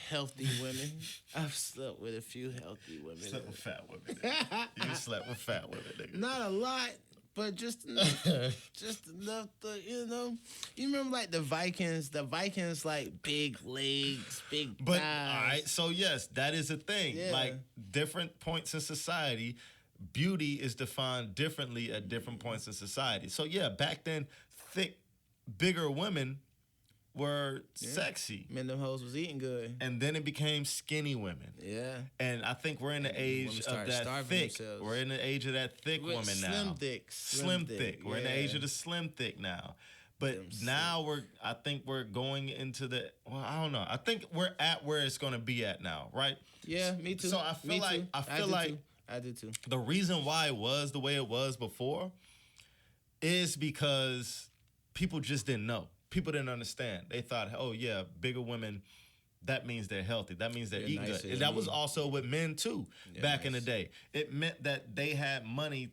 healthy women. I've slept with a few healthy women. Slept with fat women. Nigga. You slept with fat women, nigga. Not a lot, but just enough. Just enough to, You remember like the Vikings? The Vikings like big legs, big But thighs. all right, so yes, that is a thing. Yeah. Like different points in society, beauty is defined differently at different points in society. So yeah, back then, thick, bigger women were sexy. Man, them hoes was eating good. And then it became skinny women. Yeah. And I think we're in the Women age of started that starving thick. themselves. We're in the age of that thick With woman now. slim thick. Slim thick. We're in the yeah. age of the slim thick now. But now I think we're going into I don't know. I think we're at where it's going to be at now, right? Yeah, me too. So I feel Me like too. I feel like I did too. the reason why it was the way it was before is because people just didn't know. People didn't understand. They thought, oh yeah, bigger women, that means they're healthy. That means they're eating good. And that was also with men too, back in the day. It meant that they had money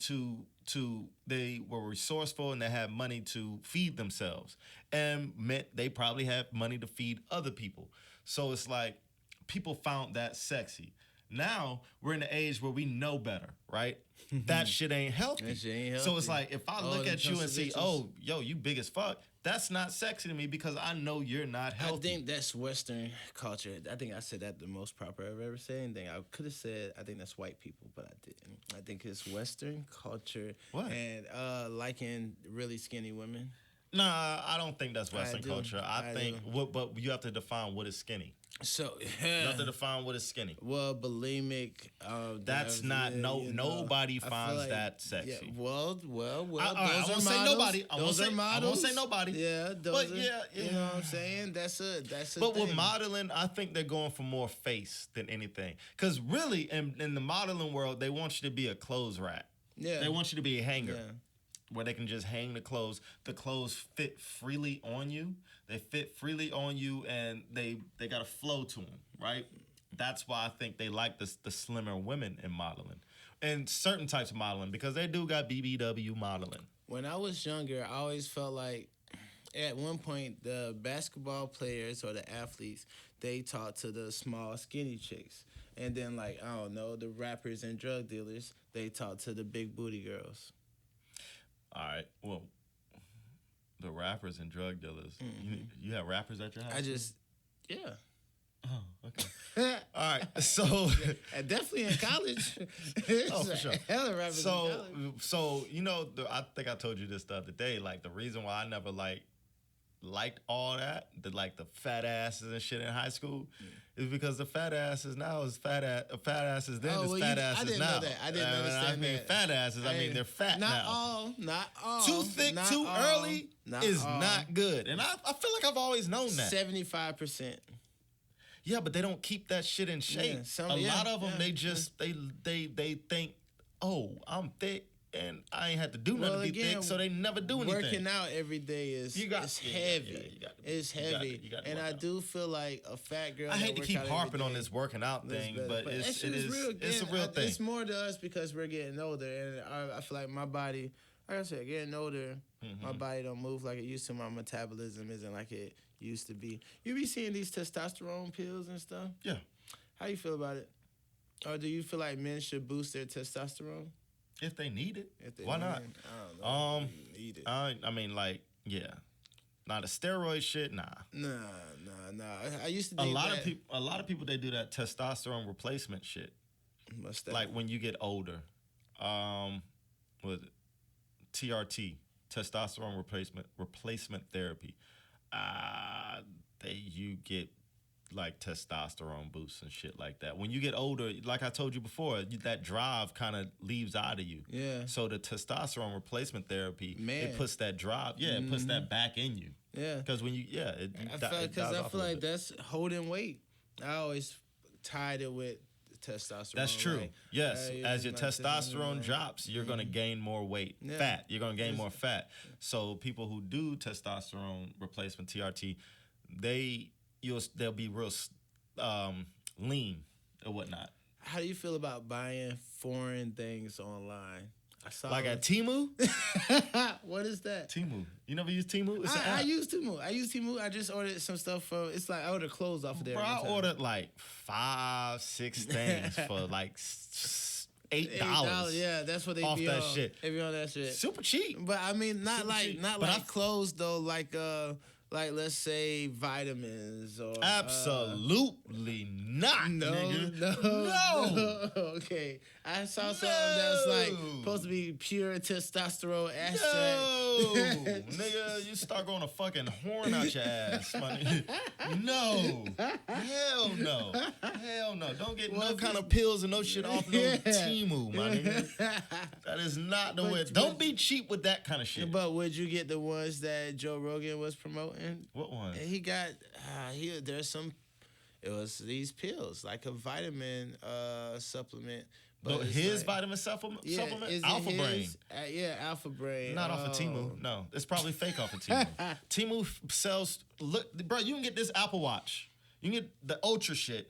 they were resourceful and they had money to feed themselves. And meant they probably had money to feed other people. So it's like people found that sexy. Now we're in the age where we know better, right? That shit ain't healthy. That shit ain't So it's healthy. like if I All look them at you and see, bitches. oh, yo, you big as fuck, that's not sexy to me because I know you're not healthy. I think that's Western culture. I think I said that the most proper I've ever said anything. I could have said I think that's white people, but I didn't. I think it's Western culture. What? And liking really skinny women. Nah, I don't think that's Western do. culture. I think but you have to define what is skinny. So You have to define what is skinny. well, bulimic. That's not nobody I feel finds like- that sexy. Yeah, well. I Those won't are say models. nobody. I won't Those say- are I models. won't say nobody. Yeah, those But are, yeah, you know what I'm saying. That's a But thing. with modeling, I think they're going for more face than anything. Because really, in the modeling world, they want you to be a clothes rack. Yeah, They want you to be a hanger. Yeah. Where they can just hang the clothes. The clothes fit freely on you. They fit freely on you, and they got a flow to them, right? That's why I think they like the slimmer women in modeling. And certain types of modeling, because they do got BBW modeling. When I was younger, I always felt like at one point the basketball players or the athletes, they talked to the small skinny chicks. And then I don't know, the rappers and drug dealers, they talked to the big booty girls. All right, well, the rappers and drug dealers. You have rappers at your house? Yeah. Oh, okay. All right, so And definitely in college. Oh, for sure. Hella rappers in college. So I think I told you this the other day. Like the reason why I never liked all that, the fat asses and shit in high school, is because the fat asses now is fat asses then is fat asses I didn't now. know that. I didn't understand I mean that. fat asses. I mean they're fat now. Not all. Too thick, not too all, early not is all. not good. And I feel like I've always known that. 75%. Yeah, but they don't keep that shit in shape. Yeah, A lot of them, they just they think, oh, I'm thick, and I ain't had to do nothing to be thick, so they never do anything. Working out every day is heavy. It's heavy. And I do feel like a fat girl. I hate to keep harping on this working out thing, but it's a real thing. It's more to us because we're getting older, and I feel like my body, like I said, getting older, my body don't move like it used to. My metabolism isn't like it used to be. You be seeing these testosterone pills and stuff? Yeah. How you feel about it? Or do you feel like men should boost their testosterone? If they need it, why not? I don't know. Need it. I mean, like, yeah. Not a steroid shit, nah. Nah. I used to think a lot of people they do that testosterone replacement shit. What's that? Like when you get older, what is it? TRT, testosterone replacement therapy. You get like testosterone boosts and shit like that. When you get older, like I told you before, that drive kind of leaves out of you. Yeah. So the testosterone replacement therapy, Man. it puts that drive, it puts that back in you. Yeah. Because when I feel like that's holding weight. I always tied it with testosterone. That's true. Like, yes. As your testosterone drops, you're going to gain more weight. Yeah. Fat. You're going to gain more fat. So people who do testosterone replacement, TRT, they'll be real lean or whatnot. How do you feel about buying foreign things online? Like at Temu? What is that? Temu. You never use Temu? I use Temu. I just ordered some stuff it's like I ordered clothes off of there. Bro, I ordered like 5-6 things for like $8. Yeah, that's what they off be that on. shit. They be on that shit. Super cheap. But I mean, not like clothes though. Like let's say vitamins or absolutely not, nigga. No. Okay, I saw something that's like supposed to be pure testosterone extract. No, nigga, you start growing a fucking horn out your ass, my nigga. No, hell no. Don't get no kind of pills and no shit off no Temu, my nigga. That is not the way. Don't be cheap with that kind of shit. But would you get the ones that Joe Rogan was promoting? What one? He got there's some. It was these pills, like a vitamin supplement. But his vitamin supplement, Alpha Brain. Alpha Brain. Not off of Temu. No, it's probably fake off of Temu. Temu sells. Look, bro, you can get this Apple Watch. You can get the Ultra shit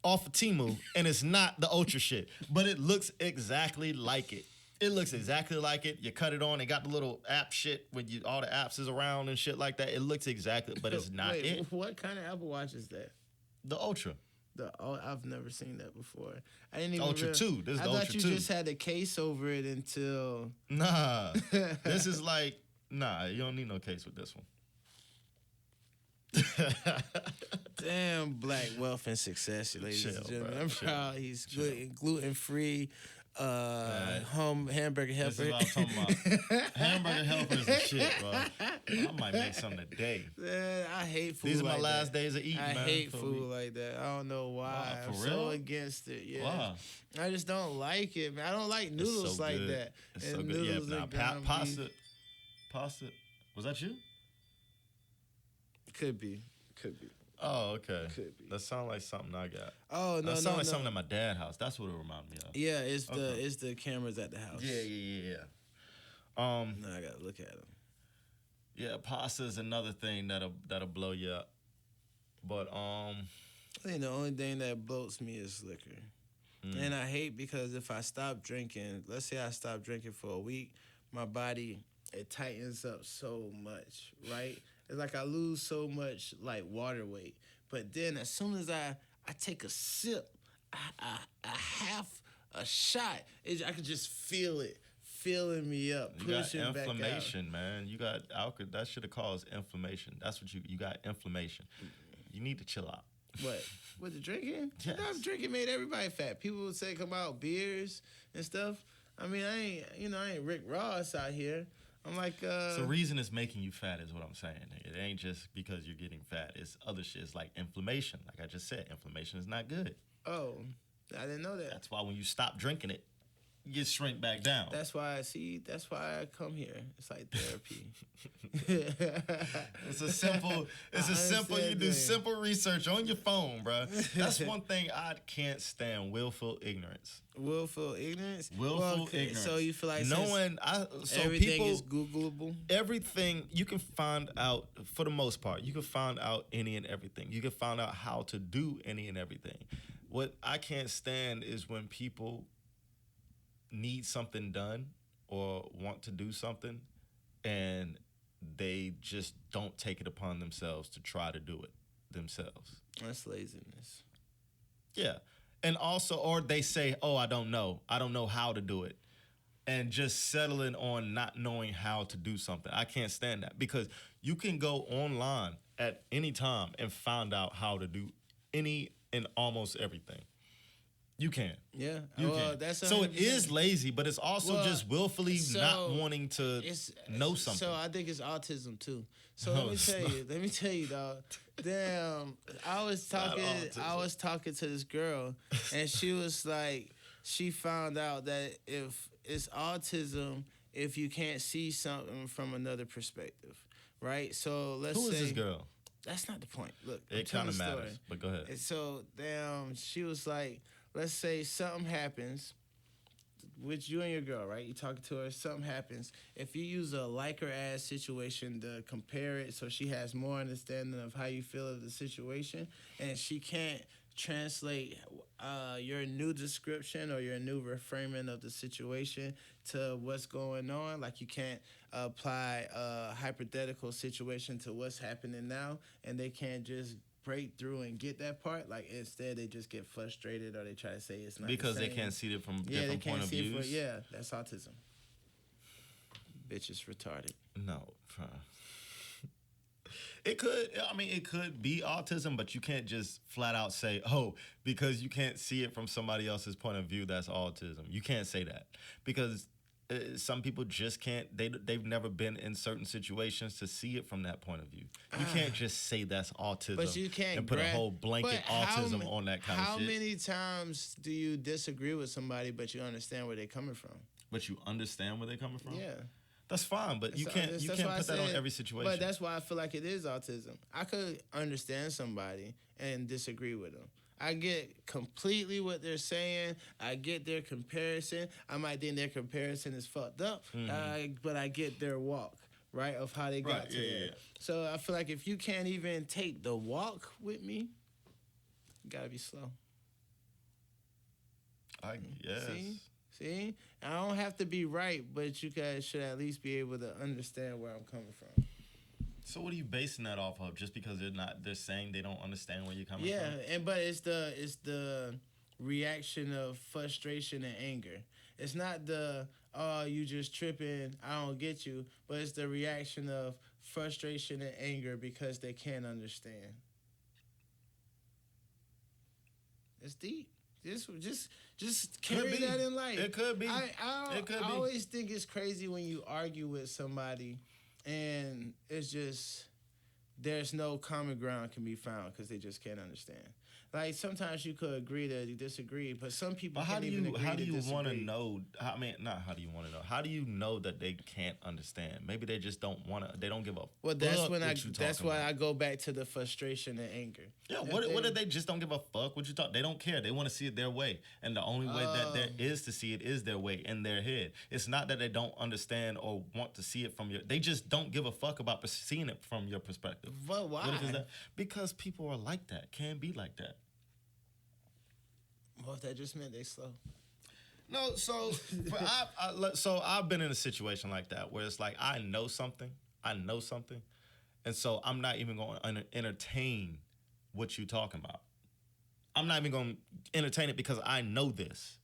off of Temu, and it's not the Ultra shit, but it looks exactly like it. It looks exactly like it. You cut it on. It got the little app shit when all the apps is around and shit like that. It looks exactly, but it's not it. What kind of Apple Watch is that? The Ultra. I've never seen that before. I didn't even. Ultra 2. This is the Ultra 2. I thought you just had a case over it until. Nah. This is like, you don't need no case with this one. Damn, black wealth and success, ladies and gentlemen. Bro. I'm proud. He's gluten free. Hamburger helper. This is what I'm talking about. Hamburger helper is the shit, bro. I might make something today. I hate food. These are my last days of eating, man. I hate food like that. I don't know why. For I'm real? so against it. Yeah. Wow. I just don't like it, man. I don't like noodles like that. It's so good. Yeah, pasta. Was that you? Could be. Oh, okay. Could be. That sounds like something I got. Oh, no, that sounds like something at my dad's house. That's what it reminded me of. Yeah, it's the cameras at the house. Yeah. Now I gotta look at them. Yeah, pasta is another thing that'll blow you up. But I think the only thing that bloats me is liquor. And I hate because if I stop drinking, let's say I stop drinking for a week, my body, it tightens up so much, right? It's like I lose so much like water weight. But then as soon as I take a sip, a half a shot, I could just feel it filling me up, pushing back out. You got inflammation, man. You got alcohol. That should have caused inflammation. That's what you got, inflammation. You need to chill out. What? With the drinking? Yes. Drinking made everybody fat. People would say come out beers and stuff. I mean, I ain't Rick Ross out here. I'm like, So the reason it's making you fat is what I'm saying. It ain't just because you're getting fat. It's other shit. It's like inflammation. Like I just said, inflammation is not good. Oh, I didn't know that. That's why when you stop drinking it, you shrink back down. That's why I come here. It's like therapy. It's a simple. You do simple research on your phone, bro. That's one thing I can't stand: willful ignorance. Willful ignorance. Willful ignorance. So you feel like everything people, is Googleable. Everything you can find out for the most part. You can find out any and everything. You can find out how to do any and everything. What I can't stand is when people need something done or want to do something and they just don't take it upon themselves to try to do it themselves. That's laziness. Yeah. And also, or they say, oh, I don't know how to do it, and just settling on not knowing how to do something. I can't stand that, because you can go online at any time and find out how to do any and almost everything. You can. Yeah. You can. That's so it is lazy, but it's also just willfully not wanting to know something. So I think it's autism too. So let me tell you, dog. Damn, I was talking to this girl, and she was like, she found out that if it's autism, if you can't see something from another perspective, right? So let's say. Who is this girl? That's not the point. Look, it kind of matters, but go ahead. And so, she was like, let's say something happens with you and your girl, right? You talking to her, something happens. If you use a like or as situation to compare it so she has more understanding of how you feel of the situation, and she can't translate your new description or your new reframing of the situation to what's going on, like you can't apply a hypothetical situation to what's happening now, and they can't just break through and get that part. Like, instead they just get frustrated, or they try to say it's not because the they same. can't see it from different point of views. Yeah, that's autism. Bitch is retarded. No, it could be autism, but you can't just flat out say, oh, because you can't see it from somebody else's point of view, that's autism. You can't say that, because some people just can't. They've never been in certain situations to see it from that point of view. You can't just say that's autism, but you can't and put a whole blanket autism on that kind of shit. How many times do you disagree with somebody, but you understand where they're coming from? But you understand where they're coming from? Yeah. That's fine, but you can't put that on every situation. But that's why I feel like it is autism. I could understand somebody and disagree with them. I get completely what they're saying. I get their comparison. I might think their comparison is fucked up, but I get their walk, right, of how they got to there. Yeah. So I feel like if you can't even take the walk with me, you gotta be slow. I guess. See? I don't have to be right, but you guys should at least be able to understand where I'm coming from. So what are you basing that off of? Just because they're saying they don't understand where you're coming from? Yeah, but it's the reaction of frustration and anger. It's not the, oh, you just tripping, I don't get you, but it's the reaction of frustration and anger because they can't understand. It's deep. Just carry that in life. It could be. I always think it's crazy when you argue with somebody and it's just there's no common ground can be found because they just can't understand. Like, sometimes you could agree to disagree, but some people can't even agree to disagree. How do you want to know? I mean, not how do you want to know? How do you know that they can't understand? Maybe they just don't want to. They don't give a. Well, that's why I go back to the frustration and anger. Yeah, what if they just don't give a fuck what you talk? They don't care. They want to see it their way, and the only way that there is to see it is their way in their head. It's not that they don't understand or want to see it from your. They just don't give a fuck about seeing it from your perspective. But why? What is that? Because people are like that. Can be like that. Well, if that just meant they slow. No, so I've been in a situation like that where it's like I know something, and so I'm not even going to entertain what you're talking about. I'm not even going to entertain it because I know this,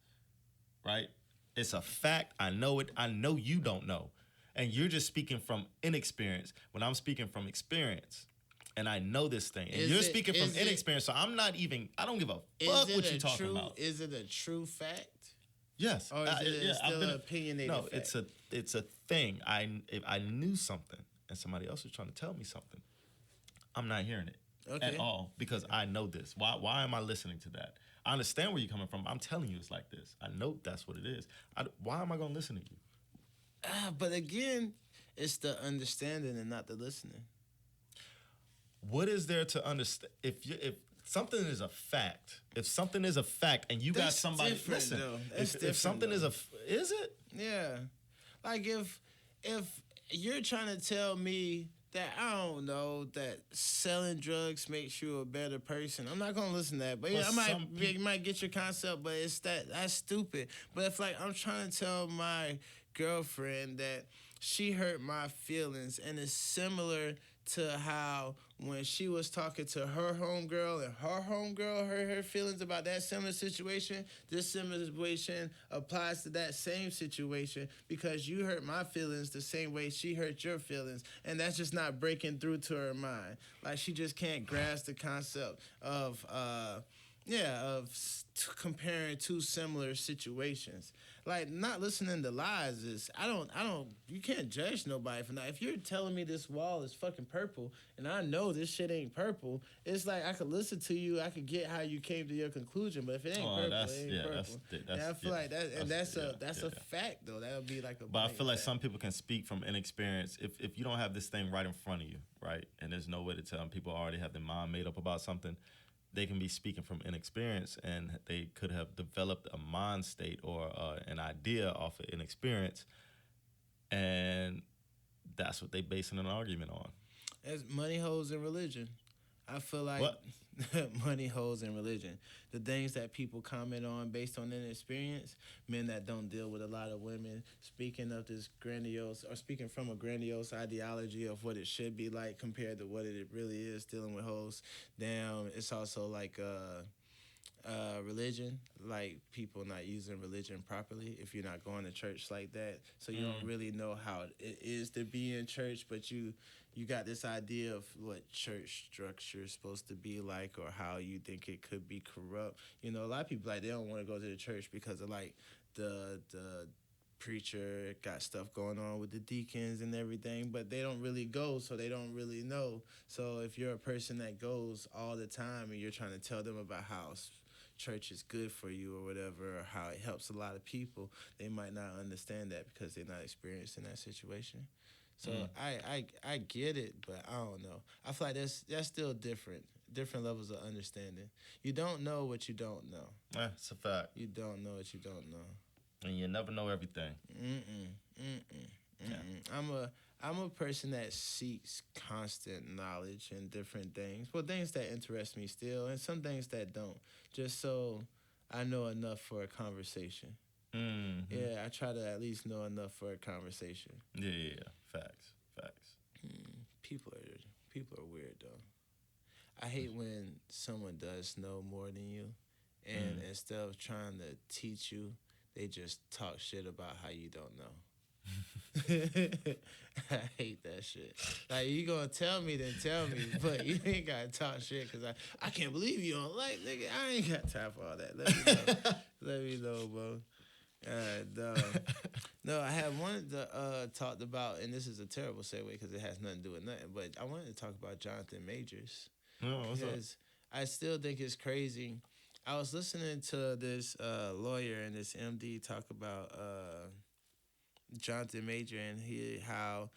right? It's a fact. I know it. I know you don't know, and you're just speaking from inexperience when I'm speaking from experience. And I know this thing. And you're speaking from inexperience, so I don't give a fuck what you're talking about. Is it a true fact? Yes. Or is it still an opinionated no, fact? it's a thing. If I knew something and somebody else was trying to tell me something, I'm not hearing it. at Okay. all because I know this. Why am I listening to that? I understand where you're coming from. I'm telling you it's like this. I know that's what it is. Why am I going to listen to you? But again, it's the understanding and not the listening. What is there to understand? If something is a fact, if something is a fact, and you got That's somebody different, listen, though. That's if something different, is it? Yeah. Like if you're trying to tell me that I don't know that selling drugs makes you a better person, I'm not gonna listen to that. But yeah, you might get your concept, but that's stupid. But if like I'm trying to tell my girlfriend that she hurt my feelings and it's similar to how when she was talking to her homegirl and her homegirl hurt her feelings about that similar situation, this similar situation applies to that same situation because you hurt my feelings the same way she hurt your feelings. And that's just not breaking through to her mind. Like she just can't grasp the concept of comparing two similar situations. Like not listening to lies is you can't judge nobody for that. If you're telling me this wall is fucking purple and I know this shit ain't purple, it's like I could listen to you, I could get how you came to your conclusion, but if it ain't purple, it ain't purple. And I feel like that's a fact though. That would be like a. But I feel like some people can speak from inexperience. If you don't have this thing right in front of you, right, and there's no way to tell them, people already have their mind made up about something. They can be speaking from inexperience, and they could have developed a mind state or an idea off of inexperience, and that's what they basing an argument on. As money holes in religion. I feel like What? money holes in religion. The things that people comment on based on their experience, men that don't deal with a lot of women, speaking of this grandiose or speaking from a grandiose ideology of what it should be like compared to what it really is dealing with hoes. Damn, it's also like religion, like people not using religion properly if you're not going to church like that. So you don't really know how it is to be in church, but you got this idea of what church structure is supposed to be like or how you think it could be corrupt. You know, a lot of people like they don't want to go to the church because of like the preacher got stuff going on with the deacons and everything, but they don't really go, so they don't really know. So if you're a person that goes all the time and you're trying to tell them about how church is good for you or whatever, or how it helps a lot of people, they might not understand that because they're not experienced in that situation. So I get it, but I don't know. I feel like that's still different levels of understanding. You don't know what you don't know. It's a fact. You don't know what you don't know. And you never know everything. Yeah. I'm a person that seeks constant knowledge and different things. Well, things that interest me still, and some things that don't. Just so I know enough for a conversation. Mm-hmm. Yeah, I try to at least know enough for a conversation. Yeah. Facts. People are weird though. I hate when someone does know more than you, and instead of trying to teach you, they just talk shit about how you don't know. I hate that shit. Like, you gonna tell me, then tell me, but you ain't gotta talk shit because I can't believe you don't like, nigga. I ain't got time for all that. Let me know. Let me know, bro. No, I have wanted to talk about, and this is a terrible segue because it has nothing to do with nothing, but I wanted to talk about Jonathan Majors. Because I still think it's crazy. I was listening to this lawyer and this MD talk about Jonathan Major and how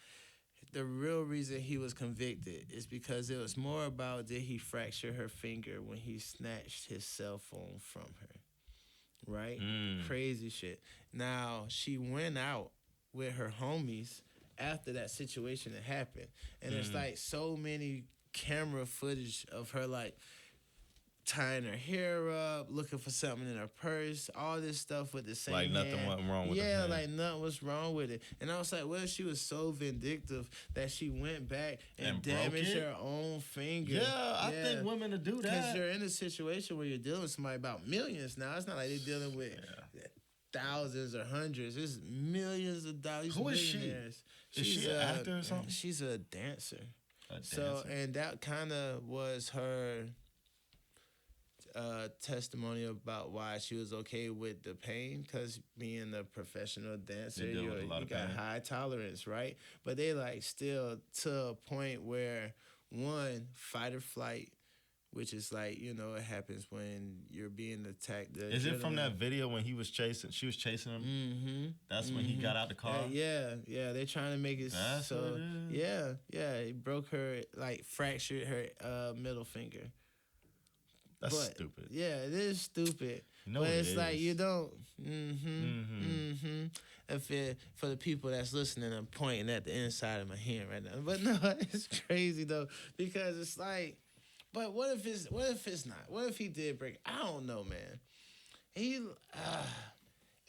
the real reason he was convicted is because it was more about did he fracture her finger when he snatched his cell phone from her. Right? Crazy shit. Now, she went out with her homies after that situation had happened. And it's like so many camera footage of her like tying her hair up, looking for something in her purse, all this stuff with the same like nothing hand. went wrong with it. Yeah, like nothing was wrong with it. And I was like, well, she was so vindictive that she went back and damaged her own finger. Yeah, I think women to do that. Because you're in a situation where you're dealing with somebody about millions now. It's not like they're dealing with thousands or hundreds. It's millions of dollars. Who is she? Is she an actor or something? She's a dancer. So, and that kind of was her testimony about why she was okay with the pain, because being a professional dancer, you got high tolerance, right? But they like still to a point where One, fight or flight, which is like, it happens when you're being attacked. Is it from that video when she was chasing him? Mm-hmm. That's when he got out the car? Yeah. They're trying to make it That's so. what it is. Yeah. It broke her, like, fractured her middle finger. That's stupid. Yeah, it is stupid. No, but it's like you don't. For the people that's listening, I'm pointing at the inside of my hand right now. But no, it's crazy though, because it's like, but what if it's not? What if he did break? I don't know, man.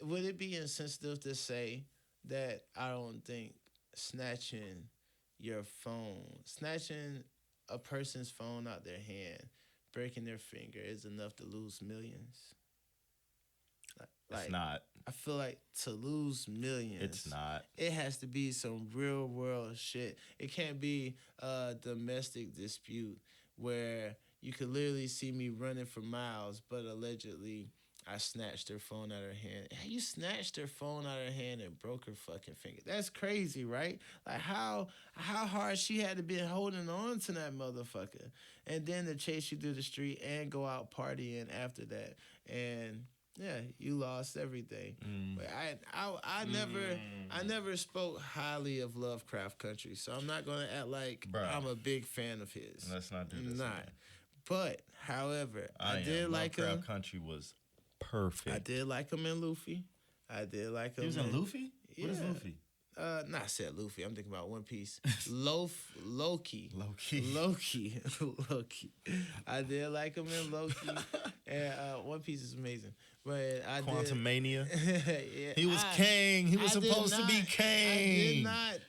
Would it be insensitive to say that I don't think snatching a person's phone out their hand, breaking their finger is enough to lose millions? It's not. I feel like to lose millions, it's not. It has to be some real world shit. It can't be a domestic dispute where you could literally see me running for miles, but allegedly I snatched her phone out of her hand. You snatched her phone out of her hand and broke her fucking finger. That's crazy, right? Like how hard she had to be holding on to that motherfucker, and then to chase you through the street and go out partying after that, and yeah, you lost everything. But I never spoke highly of Lovecraft Country, so I'm not gonna act like I'm a big fan of his. Let's not do this. Not. But however, I did like him. Lovecraft Country was perfect. I did like him in Luffy. I did like him. He was in Luffy? Yeah. What is Luffy? Not I said Luffy. I'm thinking about One Piece. Loki. Loki. I did like him in Loki, and One Piece is amazing. But I Quantum Mania. Yeah, he was Kang. He was supposed to be Kang. I did not.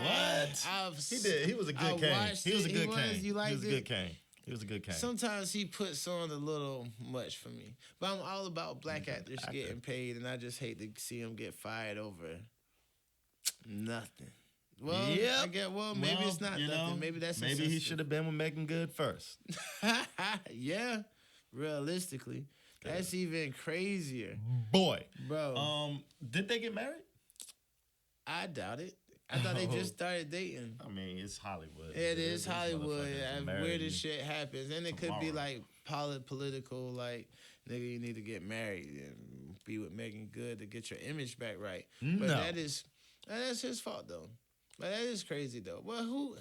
What? He did. He was a good Kang. He was a good Kang. He was a good Kang. He was a good Kang. Sometimes he puts on a little much for me. But I'm all about black actors getting paid, and I just hate to see them get fired over nothing. Well, I get. Maybe it's not nothing. Maybe that's maybe he should have been with Megan Good first. Yeah, realistically, that's even crazier. Boy, bro. Did they get married? I doubt it. I thought they just started dating. I mean, it's Hollywood. It is Hollywood. Weirdest shit happens, and it could be like political. Like, nigga, you need to get married and be with Megan Good to get your image back right. But that's his fault though. But that is crazy though. Well,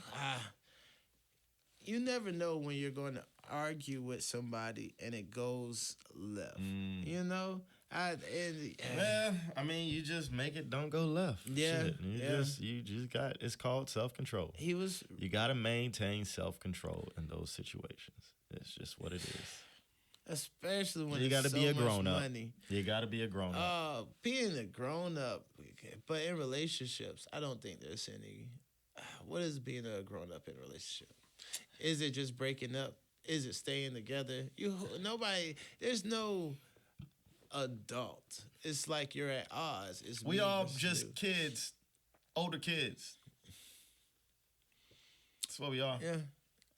you never know when you're going to argue with somebody and it goes left. You know. I mean, you just make it don't go left. Yeah, shit. You just got. It's called self-control. You got to maintain self-control in those situations. It's just what it is. Especially when you got to be a grown up. Money. You got to be a grown up. Being a grown up, but in relationships, I don't think there's any. What is being a grown up in a relationship? Is it just breaking up? Is it staying together? There's no adult. It's like you're at odds. We all just kids, older kids. That's what we are. Yeah.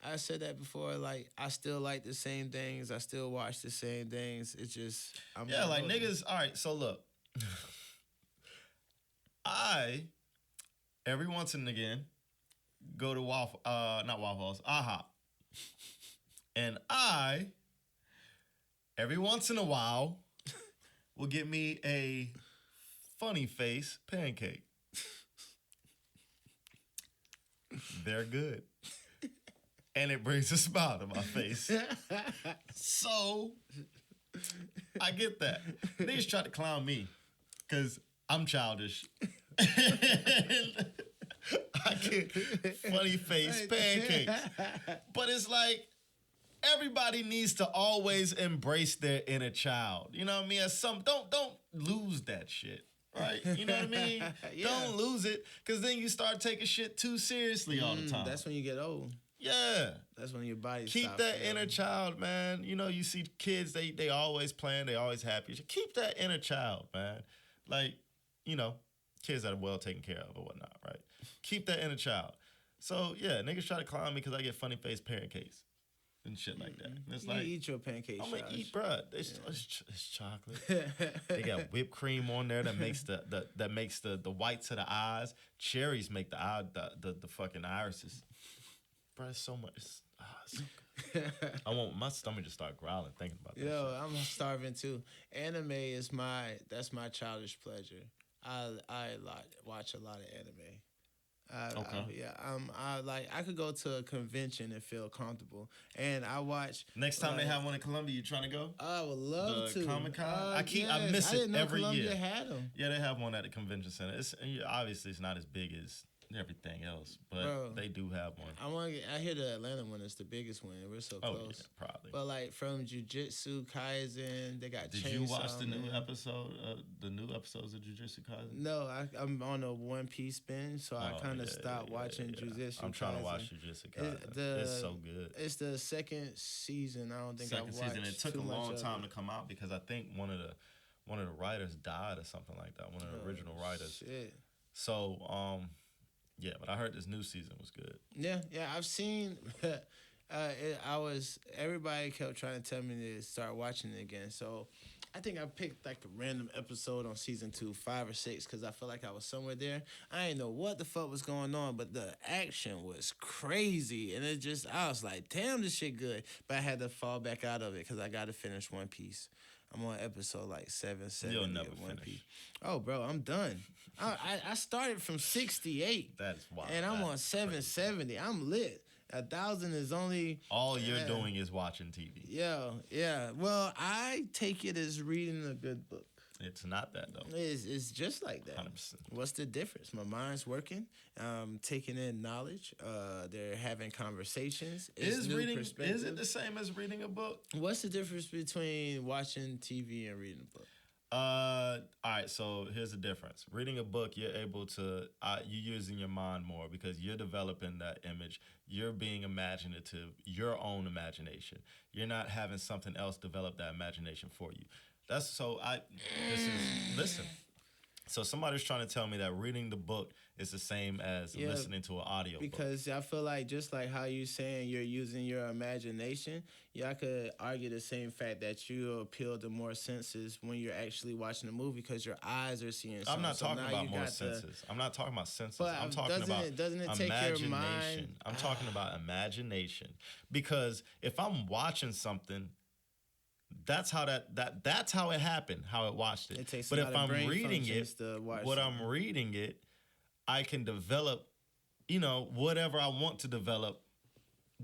I said that before. Like, I still like the same things. I still watch the same things. It's just niggas. All right, so look, I every once and again go to not Waffle House, IHOP, and I every once in a while will get me a funny face pancake. They're good. And it brings a smile to my face. So, I get that. Niggas try to clown me because I'm childish. I get funny face pancakes. But it's like, everybody needs to always embrace their inner child. You know what I mean? Don't lose that shit, right? You know what I mean? Yeah. Don't lose it, because then you start taking shit too seriously all the time. That's when you get old. Yeah. That's when your body Keep stops that inner child, man. You know, you see kids, they always playing, they always happy. Keep that inner child, man. Like, you know, kids that are well taken care of or whatnot, right? Keep that inner child. So, yeah, niggas try to clown me because I get funny face pancakes and shit like that. And it's you eat your pancakes. I'm gonna eat, bruh. It's chocolate. They got whipped cream on there that makes the whites of the eyes. Cherries make the fucking irises. bro, it's so much. So good. I want my stomach to start growling thinking about that. Yo, shit. I'm starving too. Anime is that's my childish pleasure. Watch a lot of anime. I could go to a convention and feel comfortable, and I watch. Next time they have one in Columbia, you trying to go? I would love the to. Comic-Con. I Yes. miss I it didn't know every Columbia year. had them. Yeah, they have one at the convention center. Obviously it's not as big as everything else, but Bro, they do have one. I hear the Atlanta one is the biggest one. We're so Oh close. yeah, probably. But like from Jujutsu Kaisen, they got. Did Chainsaw you watch the Man. new episode? The new episodes of Jujutsu Kaisen? No, I'm on a One Piece binge, so I kind of stopped watching Jujutsu. I'm trying to watch Jujutsu Kaisen. It's so good. It's the second season. I don't think second I've watched season. It took too a long much time to come out because I think one of the writers died or something like that. One of the original writers. Shit. So yeah, but I heard this new season was good. Yeah, I've seen. Everybody kept trying to tell me to start watching it again. So I think I picked like a random episode on season 2, 5 or 6, because I felt like I was somewhere there. I didn't know what the fuck was going on, but the action was crazy, and I was like, damn, this shit good. But I had to fall back out of it because I got to finish One Piece. I'm on episode like 770 You'll never of One finish. Piece. Oh, bro, I'm done. I started from 68. That's wild. And I'm That's on 770. I'm lit. 1,000 is only. All you're doing is watching TV. Yeah. Well, I take it as reading a good book. It's not that though. It's just like that. 100%. What's the difference? My mind's working. Taking in knowledge. They're having conversations. Is it the same as reading a book? What's the difference between watching TV and reading a book? All right, so here's the difference. Reading a book, you're able to, you're using your mind more because you're developing that image. You're being imaginative, your own imagination. You're not having something else develop that imagination for you. Listen. So somebody's trying to tell me that reading the book is the same as listening to an audio because I feel like just like how you saying you're using your imagination, I could argue the same fact that you appeal to more senses when you're actually watching a movie because your eyes are seeing something. I'm not talking about more senses. I'm not talking about senses. But I'm talking about doesn't it take your mind? I'm talking about imagination. Because if I'm watching something, that's how that's how it happened, how it watched it. But if I'm reading it, I can develop, whatever I want to develop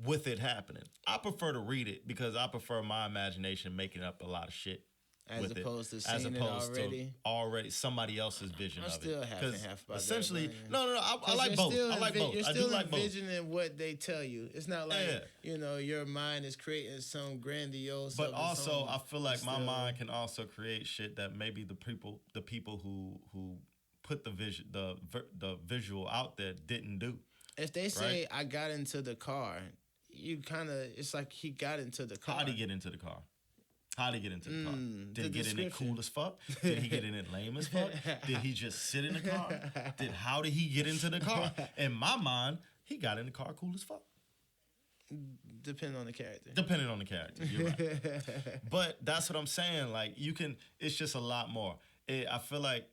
with it happening. I prefer to read it because I prefer my imagination making up a lot of shit. As opposed to seeing it already somebody else's vision of it. I'm still half and half about essentially, that. No, I like both. I like both. You're I do still like both. envisioning what they tell you. It's not like, your mind is creating some grandiose. But also, I feel like my mind can also create shit that maybe the people who put the visual out there didn't do. If they say, I got into the car, it's like he got into the car. How'd he get into the car? How'd he get into the car? Did he get in it cool as fuck? Did he get in it lame as fuck? Did he just sit in the car? How did he get into the car? In my mind, he got in the car cool as fuck. Depending on the character. You're right. But that's what I'm saying. Like, it's just a lot more. I feel like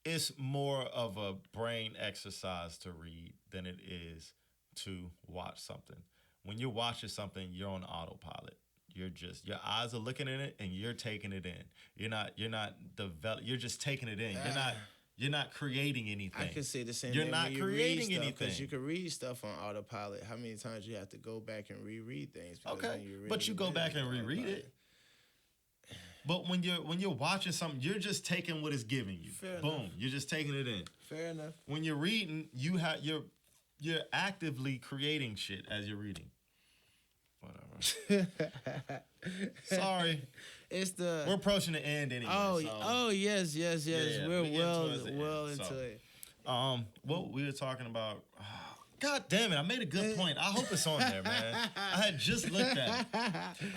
it's more of a brain exercise to read than it is to watch something. When you're watching something, you're on autopilot. Your eyes are looking at it and you're taking it in. You're just taking it in. You're not creating anything. I can say the same you're thing. Not when you creating read anything. Because you can read stuff on autopilot. How many times you have to go back and reread things? Okay, but you go back and reread it. But when you're watching something, you're just taking what it's giving you. Fair Boom, enough. You're just taking it in. Fair enough. When you're reading, you're actively creating shit as you're reading. Whatever. Sorry. We're approaching the end anyway. Yes. Yeah, we're well end, into it. What we were talking about. God damn it, I made a good point. I hope it's on there, man. I had just looked at it. All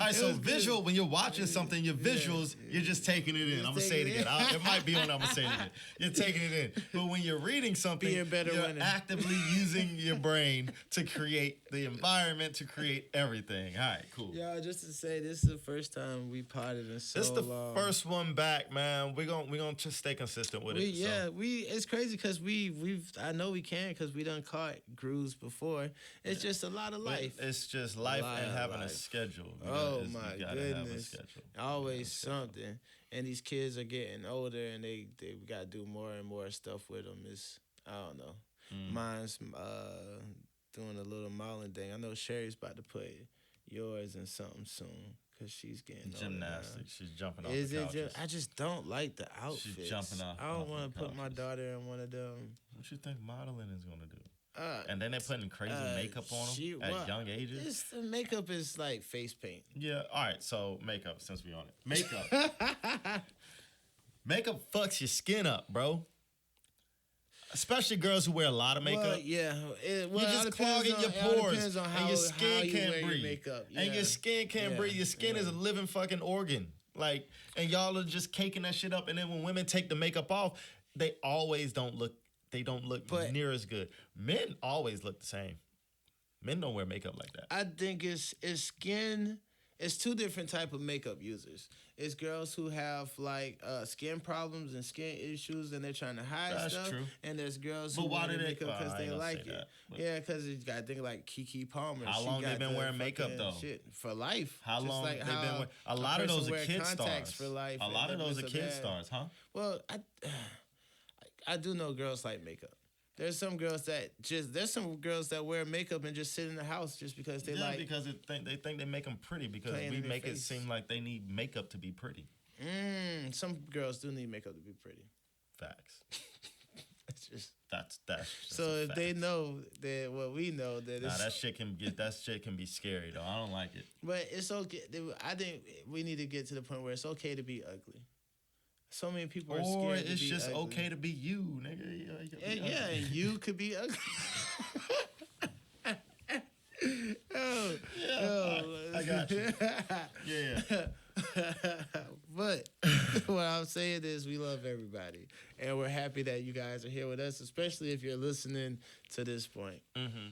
right, so visual, when you're watching something, your visuals, you're just taking it in. I'm going to say it again. It might be on, I'm going to say it again. You're taking it in. But when you're reading something, you're actively using your brain to create the environment, to create everything. All right, cool. Y'all, just to say, this is the first time we potted in so long. This is the first one back, man. We're gonna just stay consistent with it. It's crazy because I know we can because we done caught groups cruise before. It's just a lot of life. It's just life and having a schedule. You gotta have a schedule. Always something. And these kids are getting older, and they got to do more and more stuff with them. It's, I don't know. Mine's doing a little modeling thing. I know Sherry's about to put yours in something soon. Cause she's getting gymnastics. She's jumping off Is the it couches. I just don't like the outfits. She's jumping off. I don't want to put my daughter in one of them. What you think modeling is gonna do? And then they're putting crazy makeup on them at young ages. The makeup is like face paint. Yeah. All right. So makeup. Since we on it, makeup. Makeup fucks your skin up, bro. Especially girls who wear a lot of makeup. Well, yeah. You're just clogging your pores, and your skin can't breathe. And your skin can't breathe. Your skin is a living fucking organ. Like, and y'all are just caking that shit up. And then when women take the makeup off, they always don't look. They don't look near as good. Men always look the same. Men don't wear makeup like that. I think it's skin. It's two different type of makeup users. It's girls who have like skin problems and skin issues, and they're trying to hide stuff. That's true. And there's girls who wear makeup because they like it. Yeah, because you got to think like Keke Palmer. How long they been wearing makeup though? Shit, for life. How long they been wearing? A lot of those are kid stars. For life, a lot of those are kid stars, huh? Well, I do know girls like makeup. There's some girls that wear makeup and just sit in the house just because they like. Yeah, because they think they make them pretty because we make it seem like they need makeup to be pretty. Some girls do need makeup to be pretty. Facts. That's just. That's so if they know that what we know that that shit can be scary though. I don't like it. But it's okay. I think we need to get to the point where it's okay to be ugly. So many people are scared to be ugly. Or it's just okay to be you, nigga. And you could be ugly. I got you. Yeah. But what I'm saying is we love everybody. And we're happy that you guys are here with us, especially if you're listening to this point. Mm-hmm.